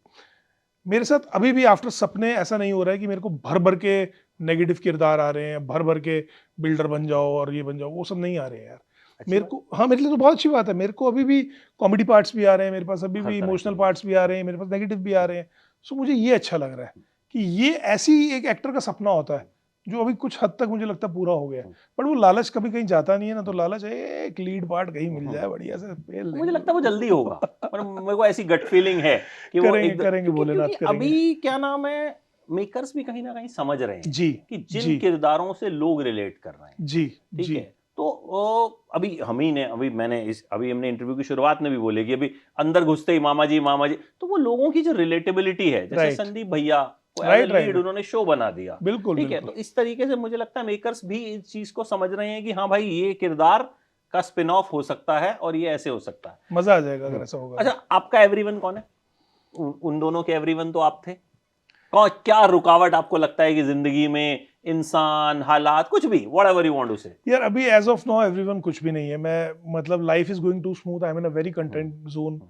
मेरे साथ अभी भी आफ्टर सपने ऐसा नहीं हो रहा है कि मेरे को भर भर के नेगेटिव किरदार आ रहे हैं, भर भर के बिल्डर बन जाओ और ये बन जाओ, वो सब नहीं आ रहे हैं यार। मेरे को, हाँ मेरे लिए तो बहुत अच्छी बात है, मेरे को अभी भी कॉमेडी पार्ट्स भी आ रहे हैं मेरे पास, अभी भी इमोशनल पार्ट्स भी आ रहे हैं मेरे पास, नेगेटिव भी आ रहे हैं। सो मुझे ये अच्छा लग रहा है कि ये ऐसी एक एक्टर का सपना होता है जो अभी कुछ हद तक मुझे लगता है पूरा हो गया है। पर वो लालच कभी कहीं जाता नहीं है ना, तो लालच है एक लीड पार्ट कहीं मिल जाए बढ़िया से फेल, मुझे लगता है वो जल्दी होगा। पर मेरे को ऐसी गट फीलिंग है कि वो करेंगे भोलेनाथ करेंगे। अभी क्या नाम है, मेकर्स भी कहीं ना कहीं समझ रहे हैं जी कि जिन किरदारों से लोग रिलेट कर रहे हैं, जी ठीक जी। है। तो अभी हमने इंटरव्यू की शुरुआत में भी बोले कि अभी अंदर घुसते ही मामा जी, तो वो लोगों की जो रिलेटेबिलिटी है, जैसे संदीप भैया लीड उन्होंने शो बना दिया, बिल्कुल ठीक है। तो इस तरीके से मुझे लगता है मेकर्स भी इस चीज को समझ रहे हैं कि हाँ भाई ये किरदार का स्पिन ऑफ हो सकता है और ये ऐसे हो सकता है, मजा आ जाएगा अगर ऐसा होगा। अच्छा आपका एवरीवन कौन है? उन दोनों के एवरीवन तो आप थे। क्या रुकावट आपको लगता है कि जिंदगी में, इंसान, हालात, कुछ भी, व्हाटएवर यू वांट टू से? यार अभी एज ऑफ नाउ एवरीवन कुछ भी नहीं है। मैं मतलब life is going to smooth, I am in a very content zone.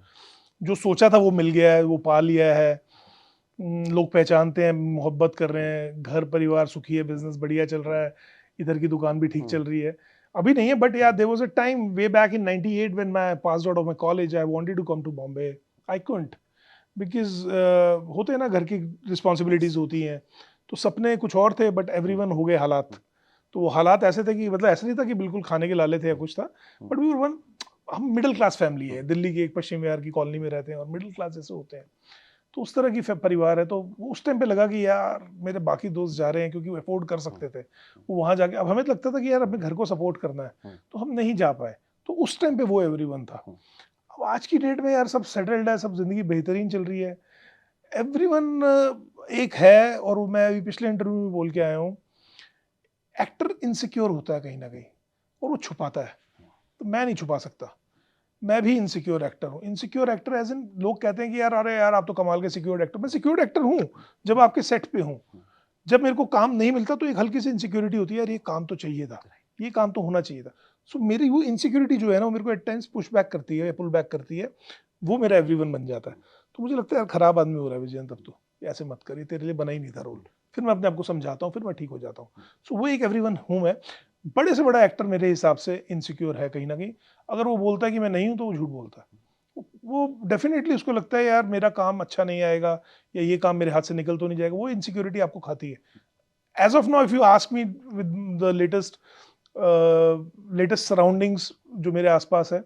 जो सोचा था वो मिल गया है, वो पा लिया है, लोग पहचानते हैं, मोहब्बत कर रहे हैं, घर परिवार सुखी है, बिजनेस बढ़िया चल रहा है, इधर की दुकान भी ठीक चल रही है। अभी नहीं है, बट यार there was a time way back in 98 when I passed out of my college, I wanted to come to Bombay, I couldn't, because होते हैं ना घर की रिस्पॉन्सिबिलिटीज होती हैं, तो सपने कुछ और थे बट एवरीवन हो गए हालात। तो वो हालात ऐसे थे कि मतलब ऐसा नहीं था कि बिल्कुल खाने के लाले थे या कुछ था, बट वी वर वन, हम मिडिल क्लास फैमिली है, दिल्ली की एक पश्चिम विहार की कॉलोनी में रहते हैं और मिडिल क्लास जैसे होते हैं, तो उस तरह की परिवार है। तो उस टाइम पे लगा कि यार मेरे बाकी दोस्त जा रहे हैं क्योंकि वो अफोर्ड कर सकते थे, वो वहाँ जाके, अब हमें लगता था कि यार अपने घर को सपोर्ट करना है, तो हम नहीं जा पाए। तो उस टाइम पे वो एवरीवन था। अब आज की डेट में यार सब सेटल्ड है, सब जिंदगी बेहतरीन चल रही है, एवरीवन एक है। और मैं अभी पिछले इंटरव्यू में बोल के आया हूँ, एक्टर इनसिक्योर होता है कहीं ना कहीं और वो छुपाता है, तो मैं नहीं छुपा सकता, मैं भी इनसिक्योर एक्टर हूँ। इनसिक्योर एक्टर एज इन, लोग कहते हैं कि यार अरे यार आप तो कमाल के सिक्योर एक्टर, मैं सिक्योर एक्टर हूँ जब आपके सेट पे हूँ। जब मेरे को काम नहीं मिलता तो एक हल्की सी इनसिक्योरिटी होती है, यार ये काम तो चाहिए था, ये काम तो होना चाहिए था। सो मेरी वो इनसिक्योरिटी जो है ना, वो मेरे को एट टाइम्स पुश बैक करती है या पुल बैक करती है, वो मेरा एवरीवन बन जाता है। तो मुझे लगता है यार खराब आदमी हो रहा है विजयन, तब तो ऐसे मत करिए, तेरे लिए बना ही नहीं था रोल। फिर मैं अपने आप को समझाता हूँ, फिर मैं ठीक हो जाता हूँ। सो वो एक एवरीवन हूँ मैं। बड़े से बड़ा एक्टर मेरे हिसाब से इनसिक्योर है कहीं ना कहीं। अगर वो बोलता है कि मैं नहीं हूँ तो वो झूठ बोलता है। वो डेफिनेटली उसको लगता है यार मेरा काम अच्छा नहीं आएगा या ये काम मेरे हाथ से निकल तो नहीं जाएगा, वो इनसिक्योरिटी आपको खाती है। As of now if you ask me with the latest surroundings जो मेरे आसपास है,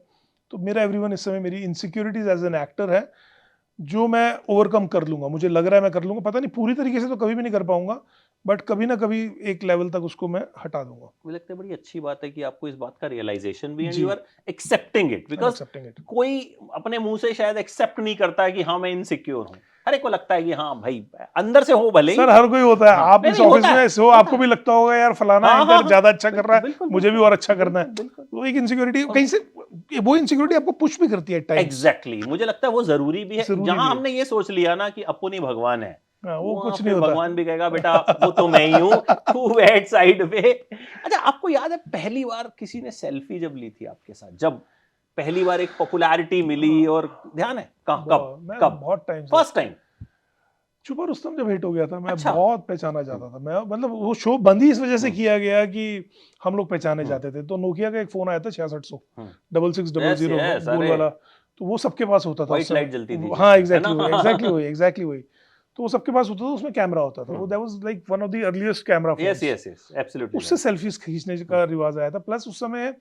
तो मेरा एवरीवन इस समय मेरी इनसिक्योरिटीज एज एन एक्टर है जो मैं ओवरकम कर लूंगा। मुझे लग रहा है मैं कर लूंगा, पता नहीं पूरी तरीके से तो कभी भी नहीं कर पाऊंगा, बट कभी ना कभी एक लेवल तक उसको मैं हटा दूंगा। मुझे लगता है बड़ी अच्छी बात है कि आपको इस बात का रियलाइजेशन भी है, and you are accepting it, because कोई अपने मुंह से शायद एक्सेप्ट नहीं करता है कि हाँ मैं इनसिक्योर हूँ। हर एक को लगता है कि हाँ भाई अंदर से हो भले ही। सर हर कोई होता है, आप इस ऑफिस में हो, आपको भी लगता होगा यार फलाना एंकर ज्यादा अच्छा कर रहा है, मुझे भी और अच्छा करना है। वो एक इनसिक्योरिटी कहीं से, वो इनसिक्योरिटी आपको पुश भी करती है टाइम। एग्जैक्टली, मुझे लगता है वो जरूरी भी है। जहां हमने ये सोच लिया ना कि अपुन ही भगवान है, वो कुछ नहीं होता। भगवान भी कहेगा बेटा वो तो मैं ही हूँ, तू बैठ साइड पे। अच्छा आपको याद है पहली बार किसी ने सेल्फी जब ली थी आपके साथ, जब पहली बार एक पॉपुलैरिटी मिली, और ध्यान है कब बहुत टाइम, फर्स्ट टाइम? छुपा रुस्तम जब हिट हो गया था मैं अच्छा। बहुत पहचाना जाता था, मैं मतलब वो शो बंद ही इस वजह से किया गया कि हम लोग पहचाने जाते थे। तो नोकिया का एक फोन आया था 6600 6600 यस, गोल अरे वाला, तो वो सबके पास होता था व्हाइट उस समय। लाइट जलती थी हाँ जिसमें, है एग्जैक्टली वही, ना? एग्जैक्टली वही। तो वो सबके पास होता था, उसमें कैमरा होता था, वो that was like one of the earliest camera yes phones. Yes yes, absolutely उससे राइट। सेल्फीज खींचने का रिवाज आया था। प्लस उस समय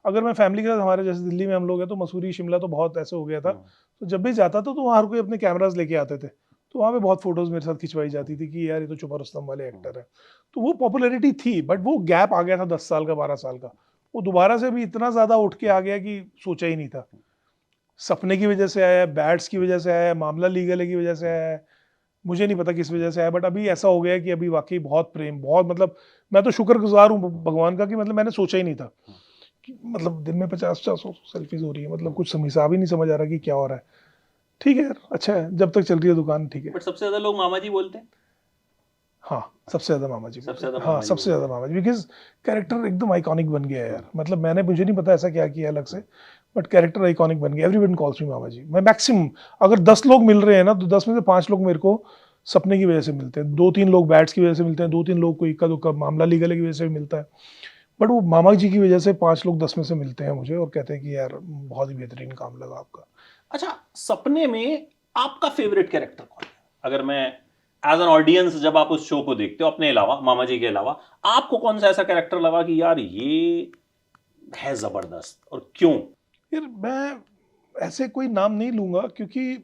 अगर मैं फैमिली के साथ, हमारे जैसे दिल्ली में हम लोग हैं तो मसूरी शिमला तो बहुत ऐसे हो गया था, तो जब भी जाता था तो वहाँ हर कोई अपने कैमराज लेके आते थे, तो वहाँ पे बहुत फोटोज मेरे साथ खिंचवाई जाती थी कि यार ये तो छुपा रुस्तम वाले एक्टर है। तो वो पॉपुलैरिटी थी, बट वो गैप आ गया था 10 साल का 12 साल का, वो दोबारा से भी इतना ज्यादा उठ के आ गया कि सोचा ही नहीं था। सपने की वजह से आया है, बैट्स की वजह से आया है, मामला लीगल है की वजह से आया है, मुझे नहीं पता किस वजह से आया, बट अभी ऐसा हो गया है कि अभी वाकई बहुत प्रेम, बहुत मतलब मैं तो शुक्रगुजार हूँ भगवान का कि मतलब मैंने सोचा ही नहीं था कि मतलब दिन में 50-400 सेल्फीज हो रही है, मतलब कुछ हिसाब ही नहीं समझ आ रहा कि क्या हो रहा है। ठीक है यार, अच्छा है, जब तक चल रही है दुकान ठीक है। बट सबसे ज्यादा लोग मामा जी बोलते हैं। हाँ सबसे ज्यादा मामा जी सबसे बोलते हैं। ज्यादा हाँ मामा जी सबसे बोलते ज्यादा मामा जी, बिकॉज कैरेक्टर एकदम आइकॉनिक बन गया है यार, मतलब मुझे नहीं पता ऐसा क्या किया अलग से, बट कैरेक्टर आइकॉनिक बन गया। एवरीवन कॉल्स मी मामा जी। मैं मैक्सिमम अगर 10 लोग मिल रहे हैं ना, तो 10 में से 5 लोग मेरे को सपने की वजह से मिलते हैं, 2-3 लोग बैट्स की वजह से मिलते हैं, 2-3 लोग को इक्का दुक्का मामला लीगल की वजह से भी मिलता है, बट वो मामा जी की वजह से 5 लोग 10 में से मिलते हैं मुझे और कहते हैं कि यार बहुत ही बेहतरीन काम लगा आपका। अच्छा, सपने में आपका फेवरेट कैरेक्टर कौन है? अगर मैं एज एन ऑडियंस, जब आप उस शो को देखते हो अपने अलावा, मामा जी के अलावा, आपको कौन सा ऐसा कैरेक्टर लगा कि यार ये है जबरदस्त, और क्यों? यार मैं ऐसे कोई नाम नहीं लूंगा क्योंकि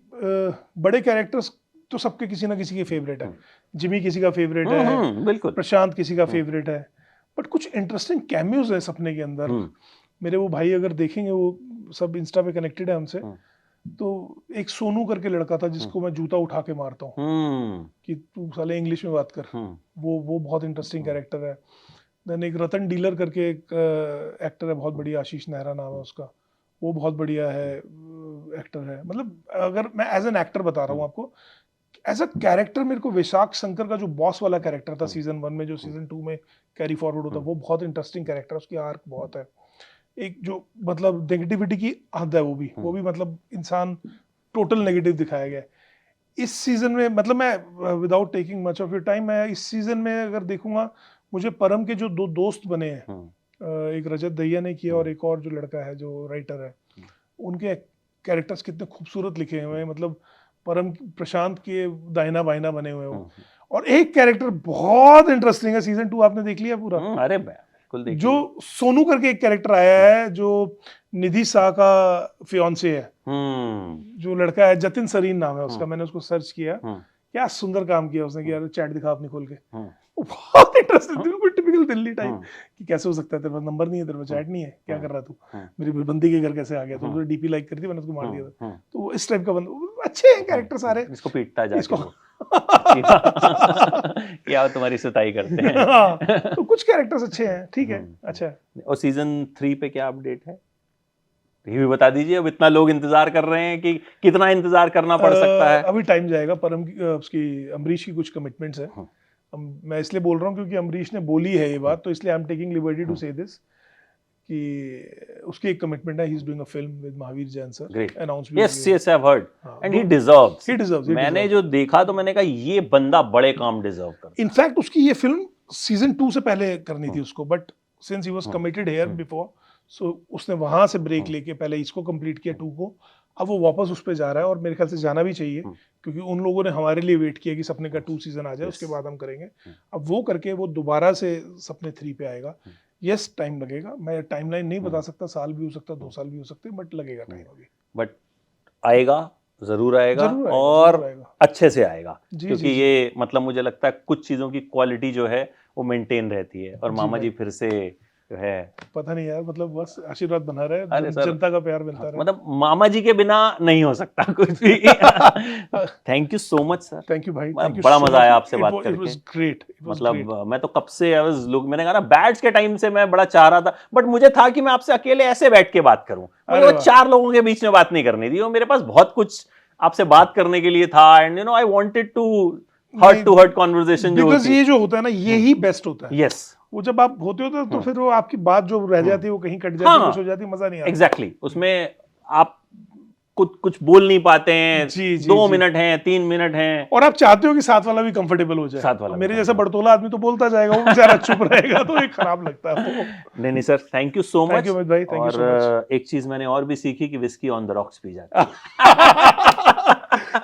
बड़े कैरेक्टर्स तो सबके किसी ना किसी के फेवरेट है। जिमी किसी का फेवरेट है, बिल्कुल। प्रशांत किसी का फेवरेट है, बट कुछ इंटरेस्टिंग कैमियोज है सपने के अंदर। मेरे वो भाई अगर देखेंगे, वो सब इंस्टा पे कनेक्टेड है हमसे, तो एक सोनू करके लड़का था जिसको मैं जूता उठा के मारता हूँ कि तू साले इंग्लिश में बात कर, वो बहुत इंटरेस्टिंग कैरेक्टर है। देन एक रतन डीलर करके एक एक्टर है बहुत बढ़िया, आशीष नेहरा नाम है उसका, वो बहुत बढ़िया है एक्टर है। मतलब अगर मैं एज एन एक्टर बता रहा हूँ आपको, एज अ कैरेक्टर मेरे को विशाख शंकर का जो बॉस वाला कैरेक्टर था सीजन 1 में, जो सीजन 2 में कैरी फॉरवर्ड होता, वो बहुत इंटरेस्टिंग कैरेक्टर, उसकी आर्क बहुत है। एक जो मतलब नेगेटिविटी की हद है, वो भी मतलब इंसान टोटल नेगेटिव दिखाया गया है इस सीजन में। मतलब मैं without taking much of your time, मैं इस सीजन में अगर देखूंगा, मुझे परम के जो 2 दोस्त बने हैं, एक रजत दहिया ने किया और एक और जो लड़का है जो राइटर है, उनके कैरेक्टर्स कितने खूबसूरत लिखे हुए हैं। मतलब परम प्रशांत के दाहिना बाइना बने हुए हैं वो। और एक कैरेक्टर बहुत इंटरेस्टिंग है, सीजन 2 आपने देख लिया पूरा? अरे बिल्कुल देखिए। जो सोनू करके एक कैरेक्टर आया है, जो निधि शाह का फियांसे है, जो लड़का है, जतिन सरीन नाम है उसका, मैंने उसको सर्च किया, क्या सुंदर काम किया उसने, कि यार चैट दिखा अपनी खोल के, वो बहुत इंटरेस्टिंग, बिल्कुल टिपिकल दिल्ली टाइप कि कैसे हो सकता है, तेरे पास नंबर नहीं है, तेरे पास चैट नहीं है, क्या कर रहा तू, मेरी बंदी के घर कैसे आ गया, तो उसने डीपी लाइक कर दी, मैंने उसको मार दिया था। तो वो इस टाइप का बंदा, अच्छे हैं कैरेक्टर सारे। इसको पीटता है इसको क्या तुम्हारी सुताई करते हैं। हाँ, तो कुछ कैरेक्टर्स अच्छे हैं, ठीक है, अच्छा है। और सीजन 3 पे क्या अपडेट है, ये भी बता दीजिए। अब इतना लोग इंतजार कर रहे हैं कि कितना इंतजार करना पड़ सकता है? अभी टाइम जाएगा। परम की उसकी अमरीश की कुछ कमिटमेंट्स है, मैं इसलिए बोल रहा हूँ क्योंकि अमरीश ने बोली है ये बात, तो इसलिए I am taking liberty to say this कि उसकी एक कमिटमेंट है, he is doing a film with Mahavir Jain sir, great, announce yes yes, I have heard, and he deserves. He deserves. मैंने जो देखा तो मैंने कहा ये बंदा बड़े काम डिजर्व करता है। इनफैक्ट उसकी ये फिल्म सीजन 2 से पहले करनी थी उसको, but since he was committed here before, so उसने वहां से ब्रेक लेके पहले इसको कंप्लीट किया 2 को, अब वो वापस उस पर जा रहा है, और मेरे ख्याल से जाना भी चाहिए क्योंकि उन लोगों ने हमारे लिए वेट किया कि सपने का 2 सीजन आ जाए, उसके बाद हम करेंगे। अब वो करके वो दोबारा से सपने 3 पे आएगा। यस टाइम लगेगा, मैं टाइमलाइन नहीं बता सकता, साल भी हो सकता, 2 साल भी हो सकते, बट लगेगा टाइम अभी। बट आएगा, जरूर आएगा, और जरूर आएगा। अच्छे से आएगा, जी, क्योंकि जी, जी। ये मतलब मुझे लगता है कुछ चीजों की क्वालिटी जो है वो मेंटेन रहती है, और मामा जी फिर से जो है, पता नहीं यार, मतलब बस आशीर्वाद बना रहे, अरे सर, जनता का प्यार मिलता रहे। मतलब मामा जी के बिना नहीं हो सकता कुछ भी। Thank you so much sir, thank you भाई, बड़ा मजा आया आपसे बात करके। इट वाज ग्रेट, मतलब मैं तो कब से मैंने कहा ना, बैट्स के टाइम से मैं बड़ा चाह रहा था, बट मुझे था कि मैं आपसे अकेले ऐसे बैठ के बात करूं, मुझे वो 4 लोगों के बीच में बात नहीं करनी थी, और मेरे पास बहुत कुछ आपसे बात करने के लिए था, and I wanted to heart to heart conversation जो होती है, ये जो होता है ना, यही बेस्ट होता है। यस, वो जब आप होते हो तो फिर वो आपकी बात जो रह जाती है वो कहीं कट जाती है, कुछ हो जाती है, मजा नहीं आता। एग्जैक्टली, उसमें आप कुछ बोल नहीं पाते हैं, जी, जी, 2 जी। मिनट हैं, 3 मिनट हैं। और आप चाहते हो कि साथ वाला भी कंफर्टेबल हो जाए। साथ वाला भी मेरे जैसा comfortable। बड़तोला आदमी तो बोलता जाएगा, वो बेचारा चुप रहेगा तो ये खराब लगता है वो। नहीं नहीं sir, thank you so Thank much. you, Amit भाई, thank you so और एक चीज मैंने और भी सीखी कि whisky on the rocks P जाती है।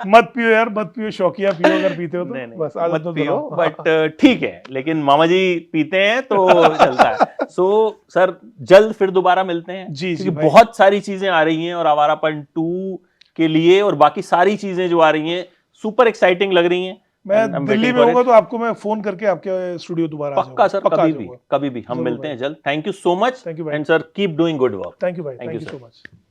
मत पियो यार, मत पियो, शौकिया पियो अगर पीते हो तो। नहीं नहीं बस आदत मत तो पियो, बनाओ। बट ठीक है, लेकिन मामा जी पीते हैं तो चलता है। सो सर जल्द फिर दोबारा मिलते हैं, जी, जी, क्योंकि भाई। बहुत सारी चीजें आ रही हैं और आवारापन 2 के लिए और बाकी सारी चीजें जो आ रही हैं सुपर एक्साइटिंग लग रही हैं। मैं And I'm दिल्ली waiting में for होऊंगा it। तो आपको मैं फोन करके आपके स्टूडियो दोबारा आ पक्का जाऊंगा। सर, पक्का आ कभी भी जाऊंगा। कभी भी हम जरूर मिलते भाई। हैं जल्द। Thank you so much Thank you भाई। And sir keep doing good work. Thank you भाई, Thank thank you, you sir. So much.